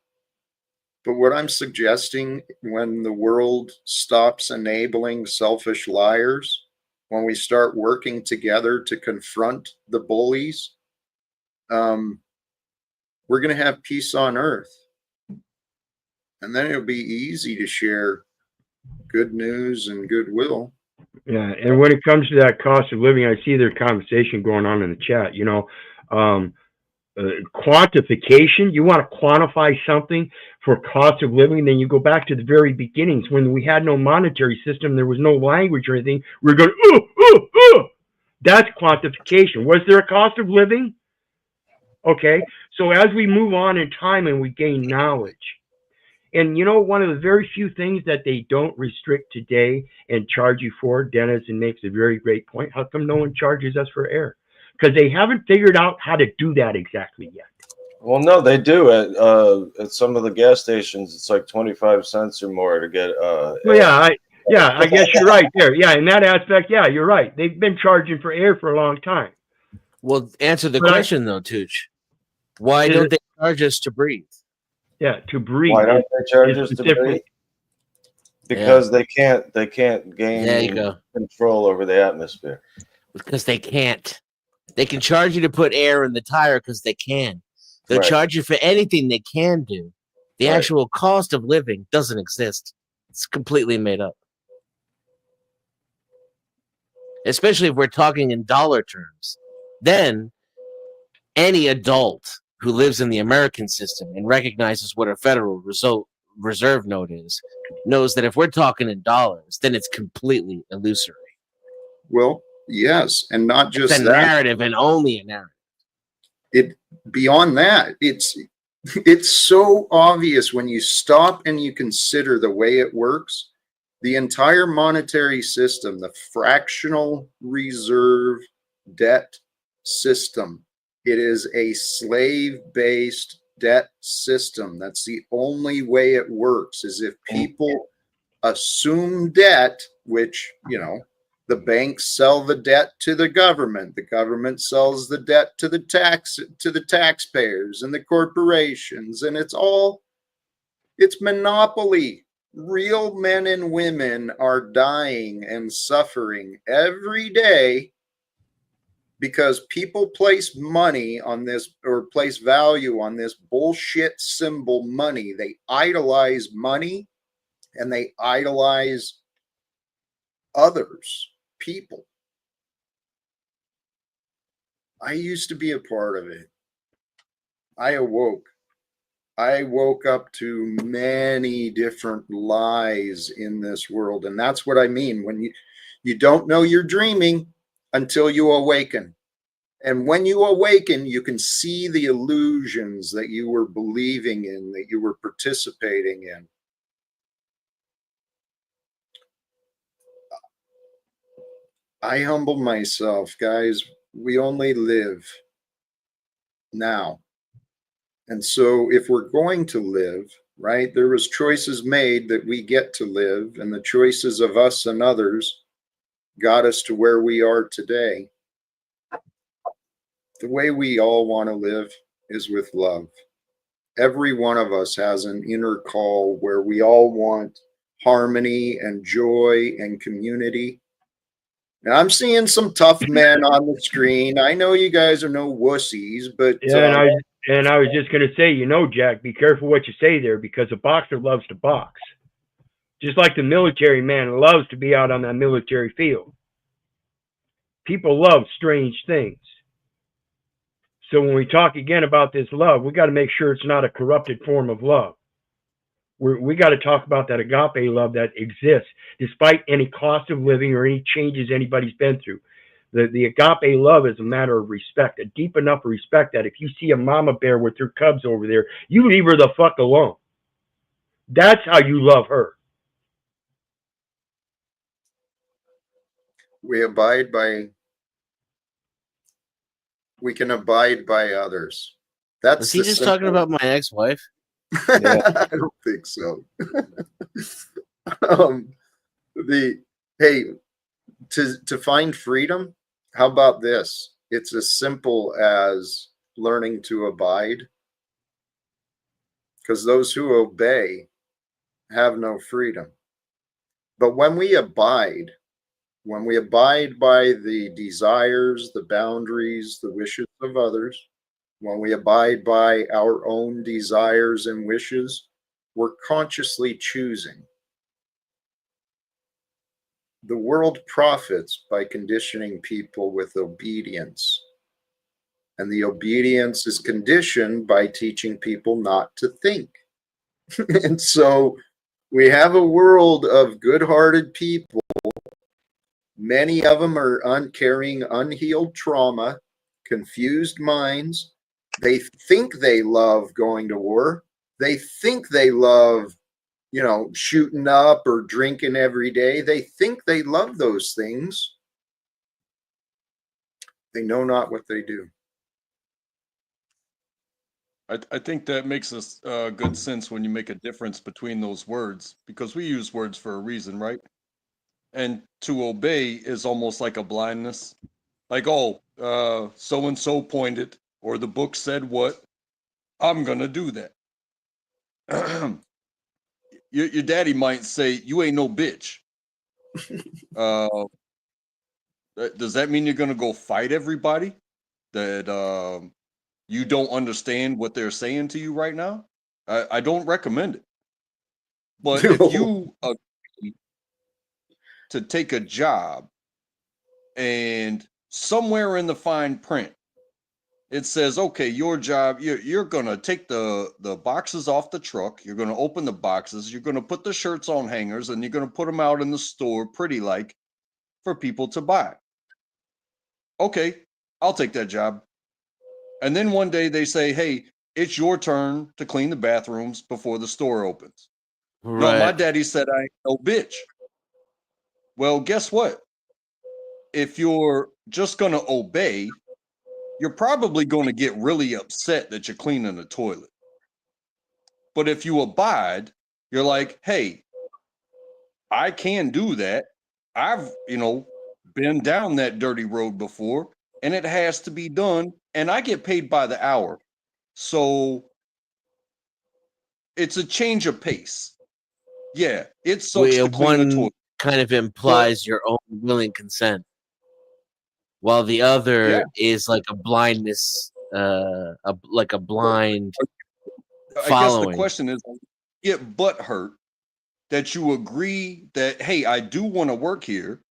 But what I'm suggesting, when the world stops enabling selfish liars, when we start working together to confront the bullies, we're going to have peace on earth. And then it'll be easy to share good news and goodwill. Yeah, and when it comes to that cost of living, I see their conversation going on in the chat. You know, quantification. You want to quantify something for cost of living, then you go back to the very beginnings when we had no monetary system, there was no language or anything. We were going, That's quantification. Was there a cost of living? Okay, so as we move on in time and we gain knowledge, and you know, one of the very few things that they don't restrict today and charge you for, Dennis, and makes a very great point. How come no one charges us for air? Because they haven't figured out how to do that exactly yet. Well, no, they do at some of the gas stations. It's like 25 cents or more to get. Well, I guess you're right there. Yeah, in that aspect, yeah, you're right. They've been charging for air for a long time. Well, answer the question though, Tooch. Why don't they charge us to breathe? Yeah, to breathe. Why don't they charge us to breathe? Because they can't gain control over the atmosphere. Because they can't. They can charge you to put air in the tire because they can. They'll charge you for anything they can do. The actual cost of living doesn't exist. It's completely made up. Especially if we're talking in dollar terms. Then any adult who lives in the American system and recognizes what a Federal Reserve note is knows that if we're talking in dollars, then it's completely illusory. Well, yes, and not just it's a narrative and only a narrative. Beyond that, it's so obvious when you stop and you consider the way it works. The entire monetary system, the fractional reserve debt system, it is a slave-based debt system. That's the only way it works, is if people assume debt, which, you know, the banks sell the debt to the government sells the debt to the taxpayers and the corporations, and it's monopoly. Real men and women are dying and suffering every day because people place money on this, or place value on this bullshit symbol money. They idolize money and they idolize others, people. I used to be a part of it. I woke up to many different lies in this world. And that's what I mean. When you don't know you're dreaming until you awaken. And when you awaken, you can see the illusions that you were believing in, that you were participating in. I humble myself, guys. We only live now. And so if we're going to live, right, there was choices made that we get to live, and the choices of us and others got us to where we are today. The way we all want to live is with love. Every one of us has an inner call where we all want harmony and joy and community. And I'm seeing some tough men on the screen. I know you guys are no wussies, but yeah, and I was just going to say, you know, Jack, be careful what you say there, because a boxer loves to box. Just like the military man loves to be out on that military field. People love strange things. So when we talk again about this love, we got to make sure it's not a corrupted form of love. We got to talk about that agape love that exists despite any cost of living or any changes anybody's been through. The agape love is a matter of respect, a deep enough respect that if you see a mama bear with her cubs over there, you leave her the fuck alone. That's how you love her. We can abide by others. That's Was he just talking about my ex-wife? I don't think so. Hey, to find freedom, how about this? It's as simple as learning to abide, because those who obey have no freedom. But when we abide by the desires, the boundaries, the wishes of others, when we abide by our own desires and wishes, we're consciously choosing. The world profits by conditioning people with obedience. And the obedience is conditioned by teaching people not to think. And so we have a world of good-hearted people. Many of them are carrying unhealed trauma, confused minds. They think they love going to war. They think they love, shooting up or drinking every day. They think they love those things. They know not what they do. I think that makes us good sense when you make a difference between those words, because we use words for a reason, right? And to obey is almost like a blindness. Like, oh, so and so pointed, or the book said what, I'm gonna do that. Your daddy might say, you ain't no bitch. Does that mean you're gonna go fight everybody that you don't understand what they're saying to you right now? I don't recommend it. But if you agree to take a job and somewhere in the fine print it says, okay, your job, you're gonna take the boxes off the truck, you're gonna open the boxes, you're gonna put the shirts on hangers, and you're gonna put them out in the store pretty like for people to buy. Okay, I'll take that job. And then one day they say, hey, it's your turn to clean the bathrooms before the store opens. Right. No, my daddy said I ain't no bitch. Well, guess what? If you're just going to obey, you're probably going to get really upset that you're cleaning the toilet. But if you abide, you're like, hey, I can do that. I've, been down that dirty road before, and it has to be done, and I get paid by the hour. So it's a change of pace. Yeah, it sucks to clean the toilet. One kind of implies your own willing consent, while the other is like a blindness, like a blind following. I guess the question is, get butt hurt that you agree that, hey, I do want to work here,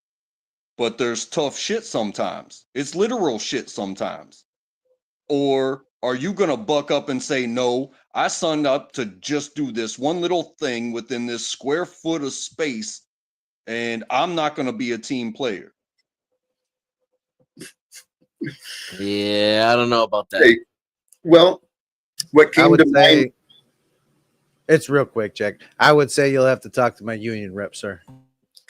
but there's tough shit sometimes. It's literal shit sometimes. Or are you going to buck up and say, no, I signed up to just do this one little thing within this square foot of space, and I'm not going to be a team player? Yeah, I don't know about that. Hey, well, what came to mind? It's real quick, Jack. I would say you'll have to talk to my union rep, sir.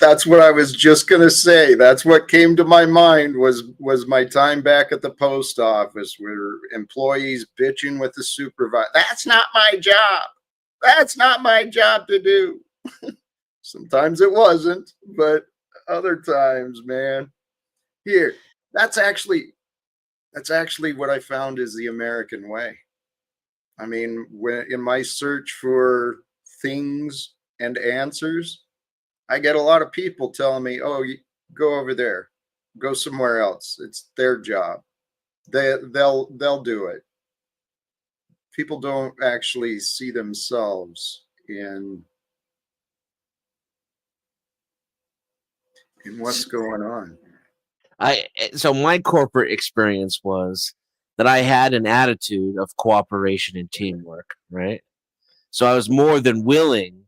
That's what I was just going to say. That's what came to my mind was my time back at the post office where employees bitching with the supervisor. That's not my job. That's not my job to do. Sometimes it wasn't, but other times, man. Here, that's actually what I found is the American way. I mean, in my search for things and answers, I get a lot of people telling me, "Oh, go over there, go somewhere else. It's their job. They'll do it." People don't actually see themselves in what's going on. So my corporate experience was that I had an attitude of cooperation and teamwork, right? So I was more than willing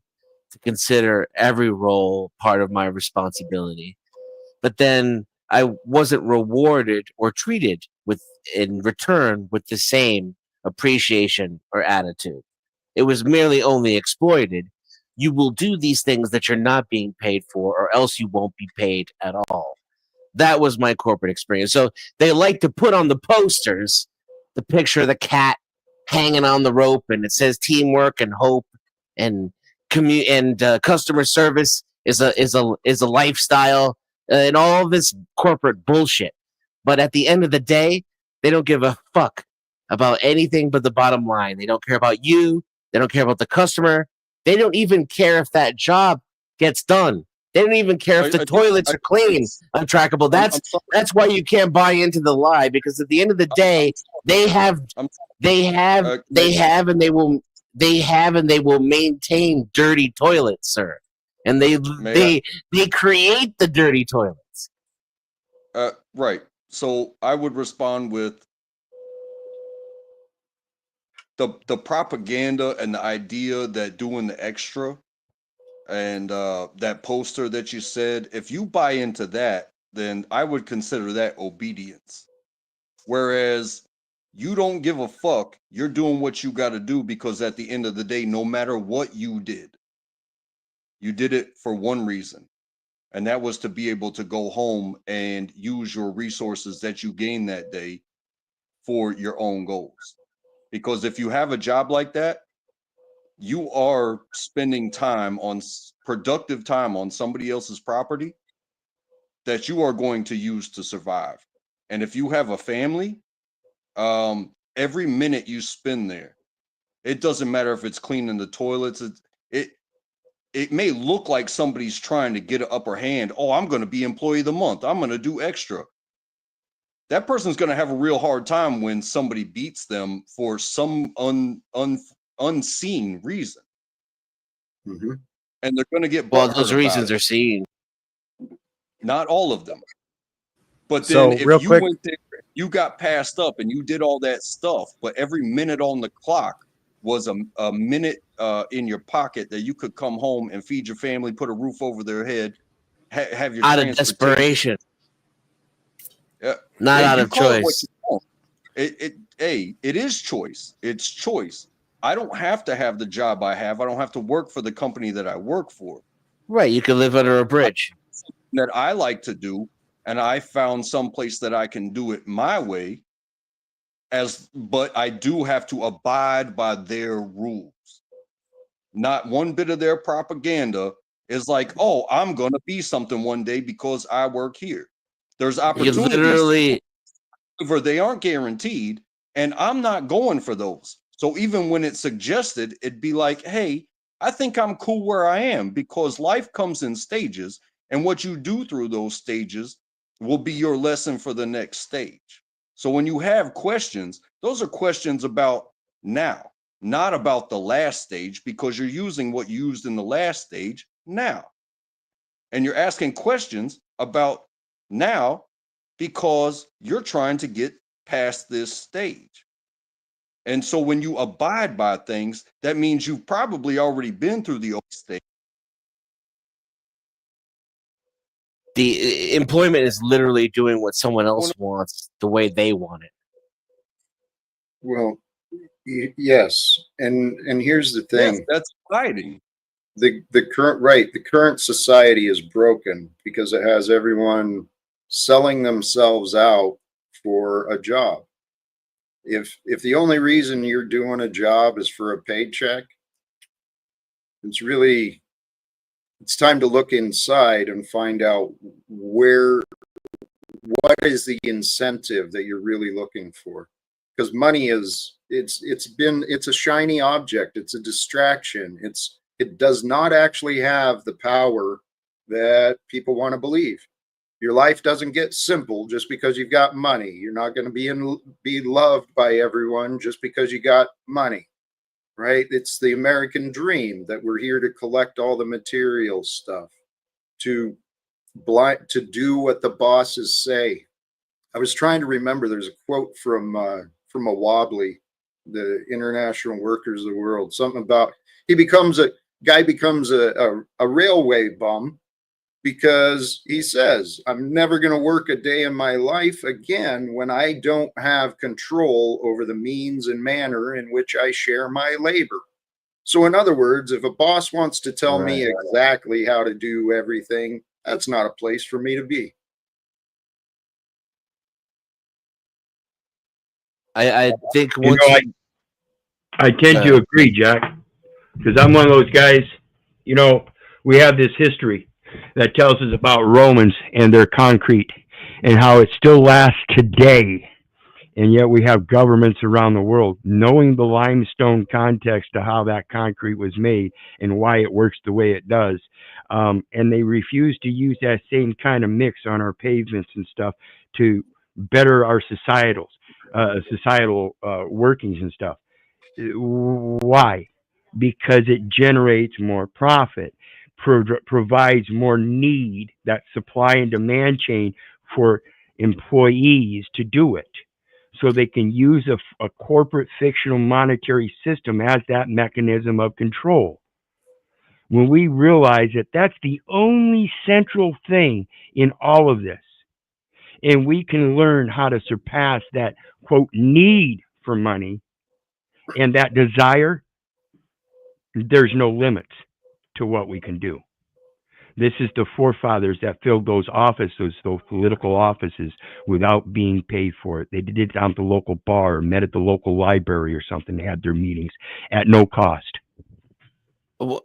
to consider every role part of my responsibility. But then I wasn't rewarded or treated in return with the same appreciation or attitude. It was merely only exploited. You will do these things that you're not being paid for, or else you won't be paid at all. That was my corporate experience. So they like to put on the posters the picture of the cat hanging on the rope, and it says teamwork and hope and customer service is a lifestyle, and all this corporate bullshit. But at the end of the day, they don't give a fuck about anything but the bottom line. They don't care about you. They don't care about the customer. They don't even care if that job gets done. They don't even care if the toilets are clean, untrackable. That's why you can't buy into the lie, because at the end of the day, they have and they will maintain dirty toilets, sir. And they create the dirty toilets. Right. So I would respond with the propaganda and the idea that doing the extra and that poster that you said, if you buy into that, then I would consider that obedience. Whereas you don't give a fuck, you're doing what you got to do, because at the end of the day, no matter what you did it for one reason. And that was to be able to go home and use your resources that you gained that day for your own goals. Because if you have a job like that, you are spending productive time on somebody else's property that you are going to use to survive. And if you have a family, every minute you spend there, it doesn't matter if it's cleaning the toilets. It may look like somebody's trying to get an upper hand. Oh, I'm going to be employee of the month. I'm going to do extra. That person's going to have a real hard time when somebody beats them for some unseen reason. Mm-hmm. And they're going to get well, those reasons are seen. Not all of them. But So, then if real you quick, went there, you got passed up and you did all that stuff, but every minute on the clock was a minute in your pocket that you could come home and feed your family, put a roof over their head, have your out of desperation. Not out of choice. It is choice. It's choice. I don't have to have the job I have. I don't have to work for the company that I work for. Right. You can live under a bridge. That I like to do, and I found some place that I can do it my way. But I do have to abide by their rules. Not one bit of their propaganda is like, oh, I'm going to be something one day because I work here. There's opportunities. However, they aren't guaranteed, and I'm not going for those. So even when it's suggested, it'd be like, hey, I think I'm cool where I am, because life comes in stages, and what you do through those stages will be your lesson for the next stage. So when you have questions, those are questions about now, not about the last stage, because you're using what you used in the last stage now. And you're asking questions about now because you're trying to get past this stage. And so when you abide by things, that means you've probably already been through the old stage. The employment is literally doing what someone else wants the way they want it. Well, yes, and here's the thing. Yes, that's fighting. The current society is broken because it has everyone selling themselves out for a job. If the only reason you're doing a job is for a paycheck, it's time to look inside and find out what is the incentive that you're really looking for. Because money it's a shiny object, it's a distraction, it does not actually have the power that people want to believe. Your life doesn't get simple just because you've got money. You're not going to be loved by everyone just because you got money, right? It's the American dream that we're here to collect all the material stuff, to do what the bosses say. I was trying to remember. There's a quote from a Wobbly, the International Workers of the World. Something about guy becomes a railway bum because he says, I'm never going to work a day in my life again when I don't have control over the means and manner in which I share my labor. So in other words, if a boss wants to tell me exactly how to do everything, that's not a place for me to be. I think You once know, I tend to agree, Jack, because I'm one of those guys. You know, we have this history that tells us about Romans and their concrete and how it still lasts today. And yet we have governments around the world knowing the limestone context to how that concrete was made and why it works the way it does. And they refuse to use that same kind of mix on our pavements and stuff to better our societal workings and stuff. Why? Because it generates more profit, provides more need, that supply and demand chain for employees to do it. So they can use a corporate fictional monetary system as that mechanism of control. When we realize that that's the only central thing in all of this, and we can learn how to surpass that, quote, need for money and that desire, there's no limits to what we can do. This is the forefathers that filled those offices, those political offices, without being paid for it. They did it down at the local bar, or met at the local library or something. They had their meetings at no cost.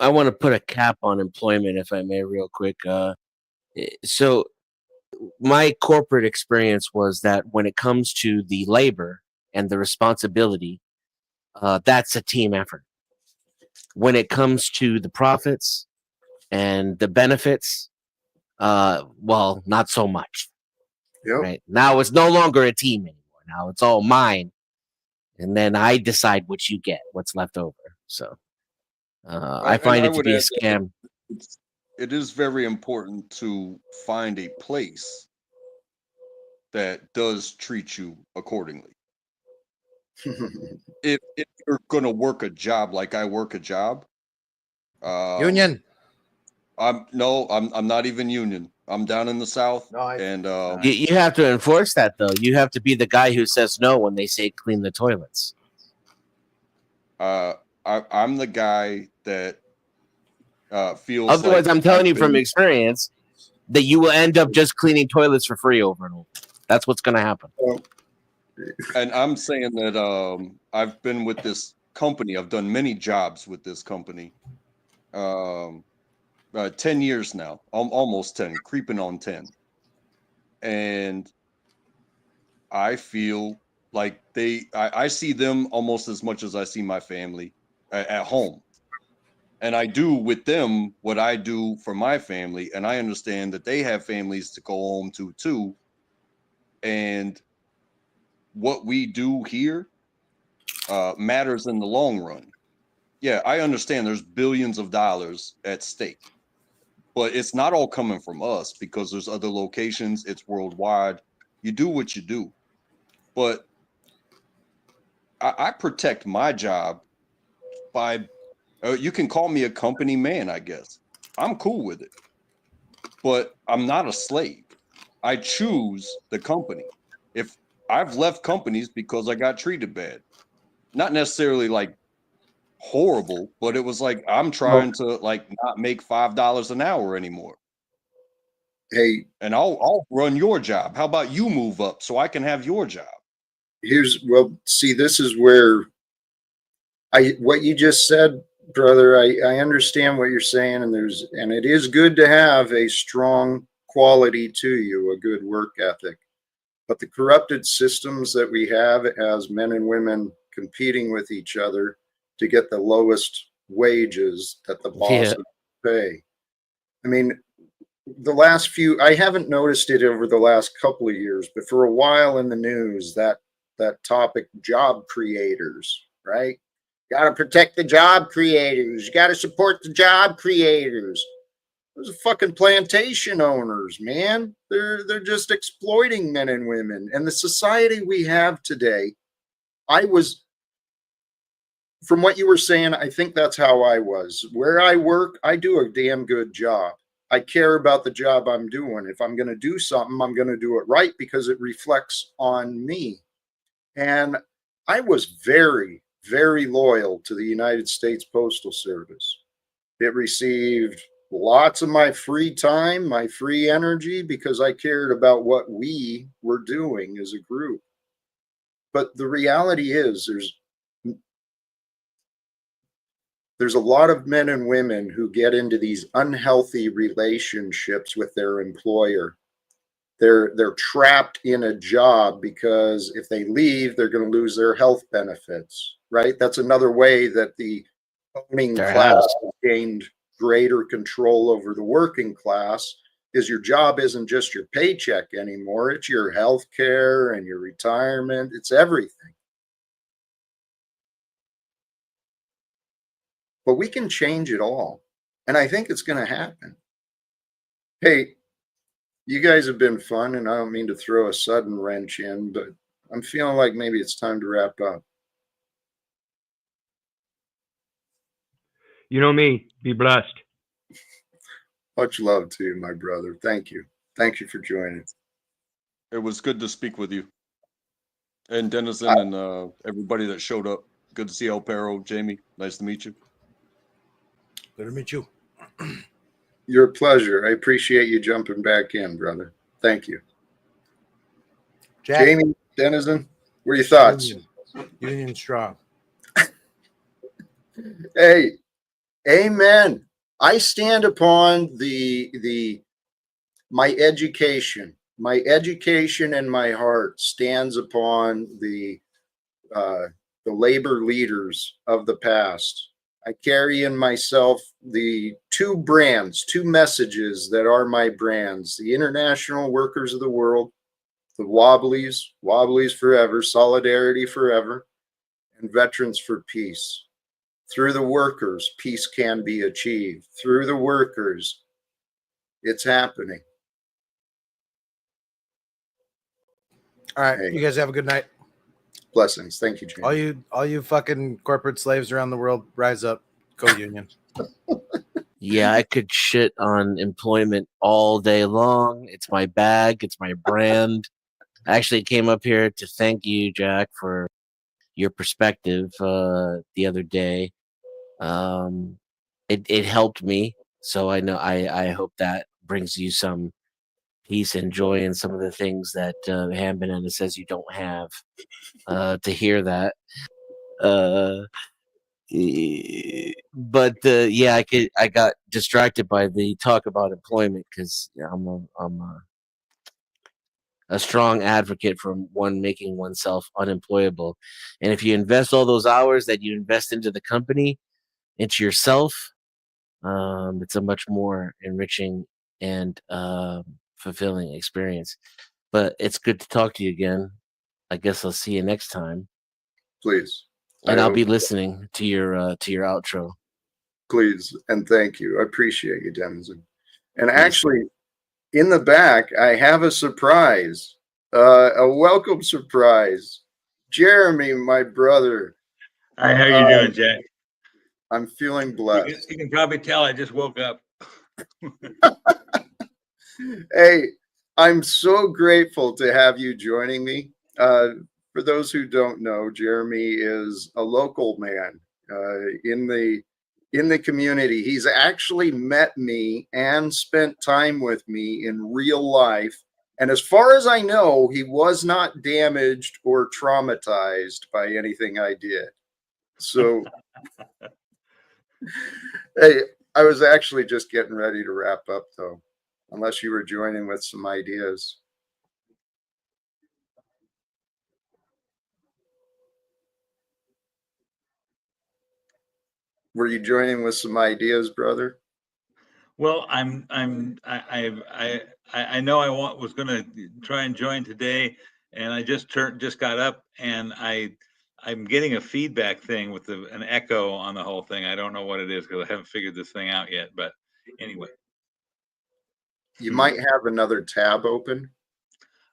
I want to put a cap on employment, if I may, real quick. So my corporate experience was that when it comes to the labor and the responsibility, that's a team effort. When it comes to the profits and the benefits, well, not so much. Yep. Right now, it's no longer a team anymore. Now it's all mine, and then I decide what you get, what's left over. So I find it to be a scam. It is very important to find a place that does treat you accordingly. if you're going to work a job like I work a job, Union. I'm not even union. I'm down in the South, and You have to enforce that, though. You have to be the guy who says no when they say clean the toilets. I'm the guy that feels. Otherwise, like I'm telling you from experience that you will end up just cleaning toilets for free over and over. That's what's going to happen. And I'm saying that I've been with this company. I've done many jobs with this company. 10 years now, almost 10, creeping on 10. And I feel like I see them almost as much as I see my family at home. And I do with them what I do for my family. And I understand that they have families to go home to too. And what we do here matters in the long run. Yeah, I understand there's billions of dollars at stake. But it's not all coming from us because there's other locations. It's worldwide. You do what you do. But I protect my job by, you can call me a company man, I guess. I'm cool with it. But I'm not a slave. I choose the company. If I've left companies because I got treated bad, not necessarily like horrible, but it was like I'm trying to like not make $5 an hour anymore. Hey, and I'll run your job. How about you move up so I can have your job? See, this is where what you just said, brother, I understand what you're saying, and it is good to have a strong quality to you, a good work ethic. But the corrupted systems that we have as men and women competing with each other to get the lowest wages that the bosses pay. I mean, I haven't noticed it over the last couple of years, but for a while in the news, that topic, job creators, right? Got to protect the job creators. You got to support the job creators. Those are fucking plantation owners, man. They're just exploiting men and women. And the society we have today, from what you were saying, I think that's how I was. Where I work, I do a damn good job. I care about the job I'm doing. If I'm going to do something, I'm going to do it right because it reflects on me. And I was very, very loyal to the United States Postal Service. It received lots of my free time, my free energy, because I cared about what we were doing as a group. But the reality is there's a lot of men and women who get into these unhealthy relationships with their employer. They're trapped in a job because if they leave, they're going to lose their health benefits, right? That's another way that the owning class has gained greater control over the working class, is your job isn't just your paycheck anymore. It's your health care and your retirement. It's everything. But we can change it all. And I think it's going to happen. Hey, you guys have been fun, and I don't mean to throw a sudden wrench in, but I'm feeling like maybe it's time to wrap up. You know me. Be blessed. Much love to you, my brother. Thank you. Thank you for joining. It was good to speak with you. And Dennison and everybody that showed up. Good to see El Perro, Jamie. Nice to meet you. Good to meet you. Your pleasure. I appreciate you jumping back in, brother. Thank you. Jack, Jamie, Dennison, what are your thoughts? Union strong. Hey, amen. I stand upon my education. My education and my heart stands upon the labor leaders of the past. I carry in myself the two brands, two messages that are my brands: the international workers of the world, the Wobblies, Wobblies forever, solidarity forever, and veterans for peace. Through the workers, peace can be achieved. Through the workers, it's happening. All right, Hey, you guys have a good night. blessings. Thank you, Jamie. All you fucking corporate slaves around the world, rise up. Go Union. Yeah, I could shit on employment all day long. It's my bag. It's my brand. I actually came up here to thank you, Jack, for your perspective the other day. It helped me. So I know I hope that brings you some peace and joy in some of the things that Ham Banana says you don't have. To hear that. But yeah, I got distracted by the talk about employment because I'm a strong advocate for one making oneself unemployable, and if you invest all those hours that you invest into the company, into yourself, it's a much more enriching and fulfilling experience. But it's good to talk to you again. I guess I'll see you next time. Please. And I'll be listening to your outro. Please and thank you. I appreciate you, Dennison. And actually, in the back, I have a surprise, a welcome surprise. Jeremy, my brother. Hi, how you doing, Jack? I'm feeling blessed. You can probably tell I just woke up. Hey, I'm so grateful to have you joining me. For those who don't know, Jeremy is a local man in the community. He's actually met me and spent time with me in real life. And as far as I know, he was not damaged or traumatized by anything I did. So, hey, I was actually just getting ready to wrap up, though, unless you were joining with some ideas. Were you joining with some ideas, brother? Well, I know I was going to try and join today, and I just got up, and I'm getting a feedback thing with an echo on the whole thing. I don't know what it is because I haven't figured this thing out yet. But anyway, you might have another tab open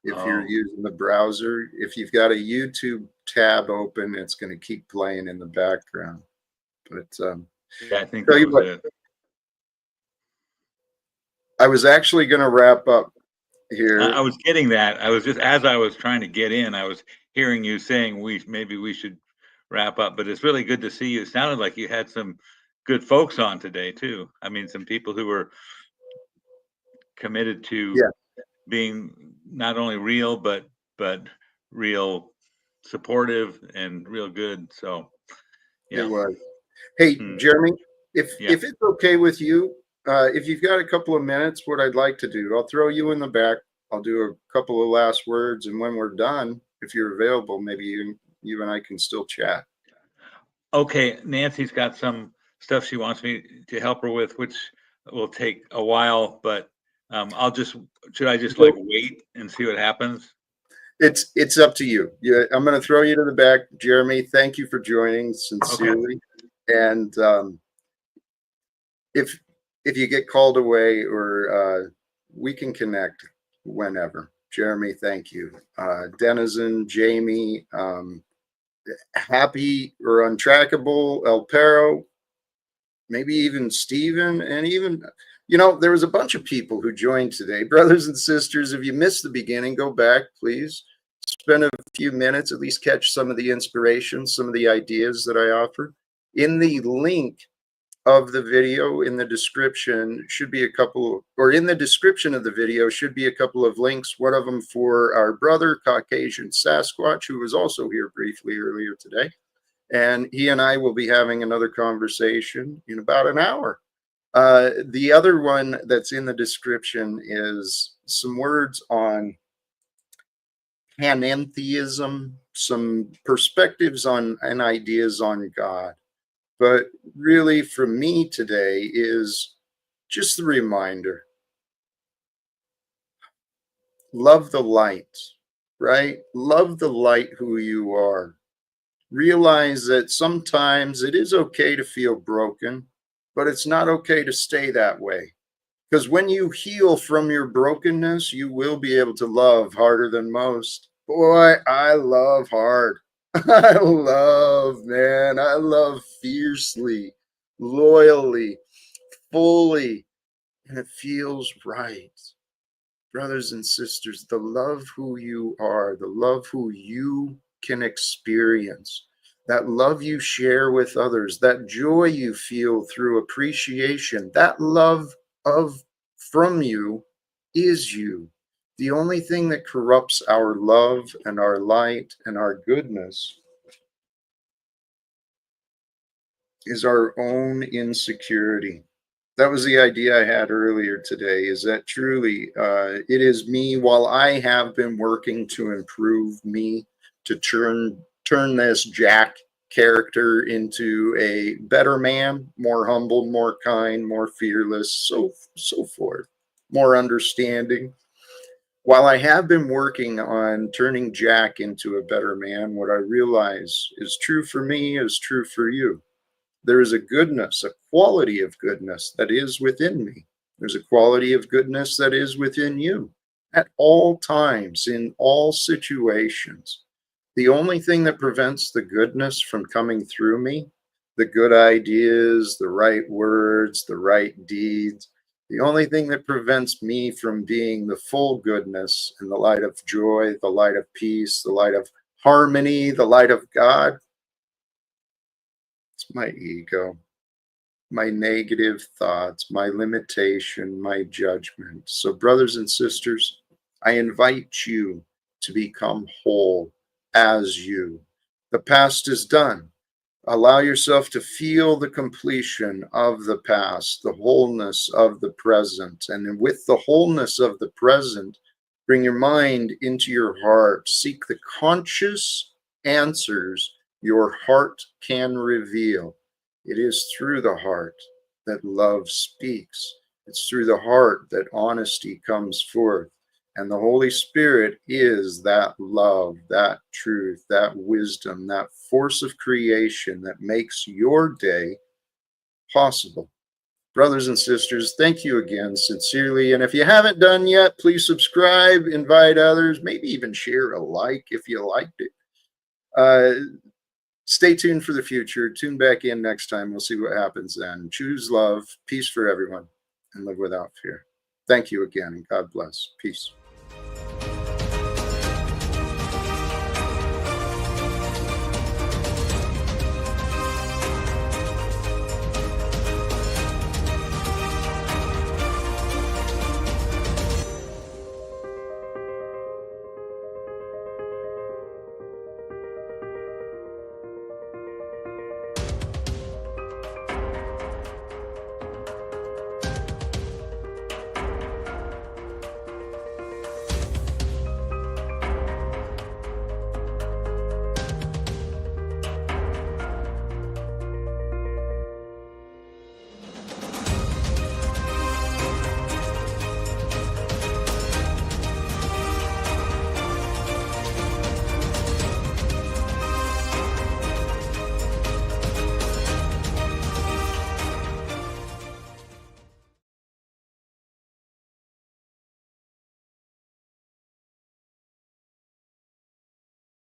if you're using the browser. If you've got a YouTube tab open, it's going to keep playing in the background. But yeah, I think that was it. I was actually going to wrap up here. I was getting that. I was just, as I was trying to get in, I was hearing you saying maybe we should wrap up. But it's really good to see you. It sounded like you had some good folks on today too. I mean, some people who were committed to being not only real but real supportive and real good. So, yeah. It was. Hey, Jeremy, if Yeah. if it's okay with you, if you've got a couple of minutes, what I'd like to do, I'll throw you in the back. I'll do a couple of last words, and when we're done, if you're available, maybe you and I can still chat. Okay, Nancy's got some stuff she wants me to help her with, which will take a while, but should I just like wait and see what happens? It's up to you. Yeah, I'm going to throw you to the back, Jeremy. Thank you for joining sincerely. And if you get called away, or we can connect whenever. Jeremy, thank you. Denizen, Jamie, Happy or Untrackable, El Perro, maybe even Steven, and even, there was a bunch of people who joined today. Brothers and sisters, if you missed the beginning, go back, please. Spend a few minutes, at least catch some of the inspiration, some of the ideas that I offer. In the link of the video, in the description, should be a couple, or in the description of the video should be a couple of links. One of them for our brother, Caucasian Sasquatch, who was also here briefly earlier today. And he and I will be having another conversation in about an hour. The other one that's in the description is some words on panentheism, some perspectives on and ideas on God. But really, for me today, is just the reminder: love the light, right? Love the light who you are. Realize that sometimes it is okay to feel broken, but it's not okay to stay that way. Because when you heal from your brokenness, you will be able to love harder than most. Boy, I love hard. I love fiercely, loyally, fully, and it feels right. Brothers and sisters, the love who you are, the love who you can experience, that love you share with others, that joy you feel through appreciation, that love from you is you. The only thing that corrupts our love and our light and our goodness is our own insecurity. That was the idea I had earlier today, is that truly it is me, while I have been working to improve me, to turn this Jack character into a better man, more humble, more kind, more fearless, so forth, more understanding. While I have been working on turning Jack into a better man, what I realize is true for me is true for you. There is a goodness, a quality of goodness that is within me. There's a quality of goodness that is within you at all times, in all situations. The only thing that prevents the goodness from coming through me, the good ideas, the right words, the right deeds, the only thing that prevents me from being the full goodness and the light of joy, the light of peace, the light of harmony, the light of God, it's my ego, my negative thoughts, my limitation, my judgment. So, brothers and sisters, I invite you to become whole as you. The past is done. Allow yourself to feel the completion of the past, the wholeness of the present. And with the wholeness of the present, bring your mind into your heart. Seek the conscious answers your heart can reveal. It is through the heart that love speaks. It's through the heart that honesty comes forth. And the Holy Spirit is that love, that truth, that wisdom, that force of creation that makes your day possible. Brothers and sisters, thank you again sincerely. And if you haven't done yet, please subscribe, invite others, maybe even share a like if you liked it. Stay tuned for the future. Tune back in next time. We'll see what happens then. Choose love, peace for everyone, and live without fear. Thank you again, and God bless. Peace.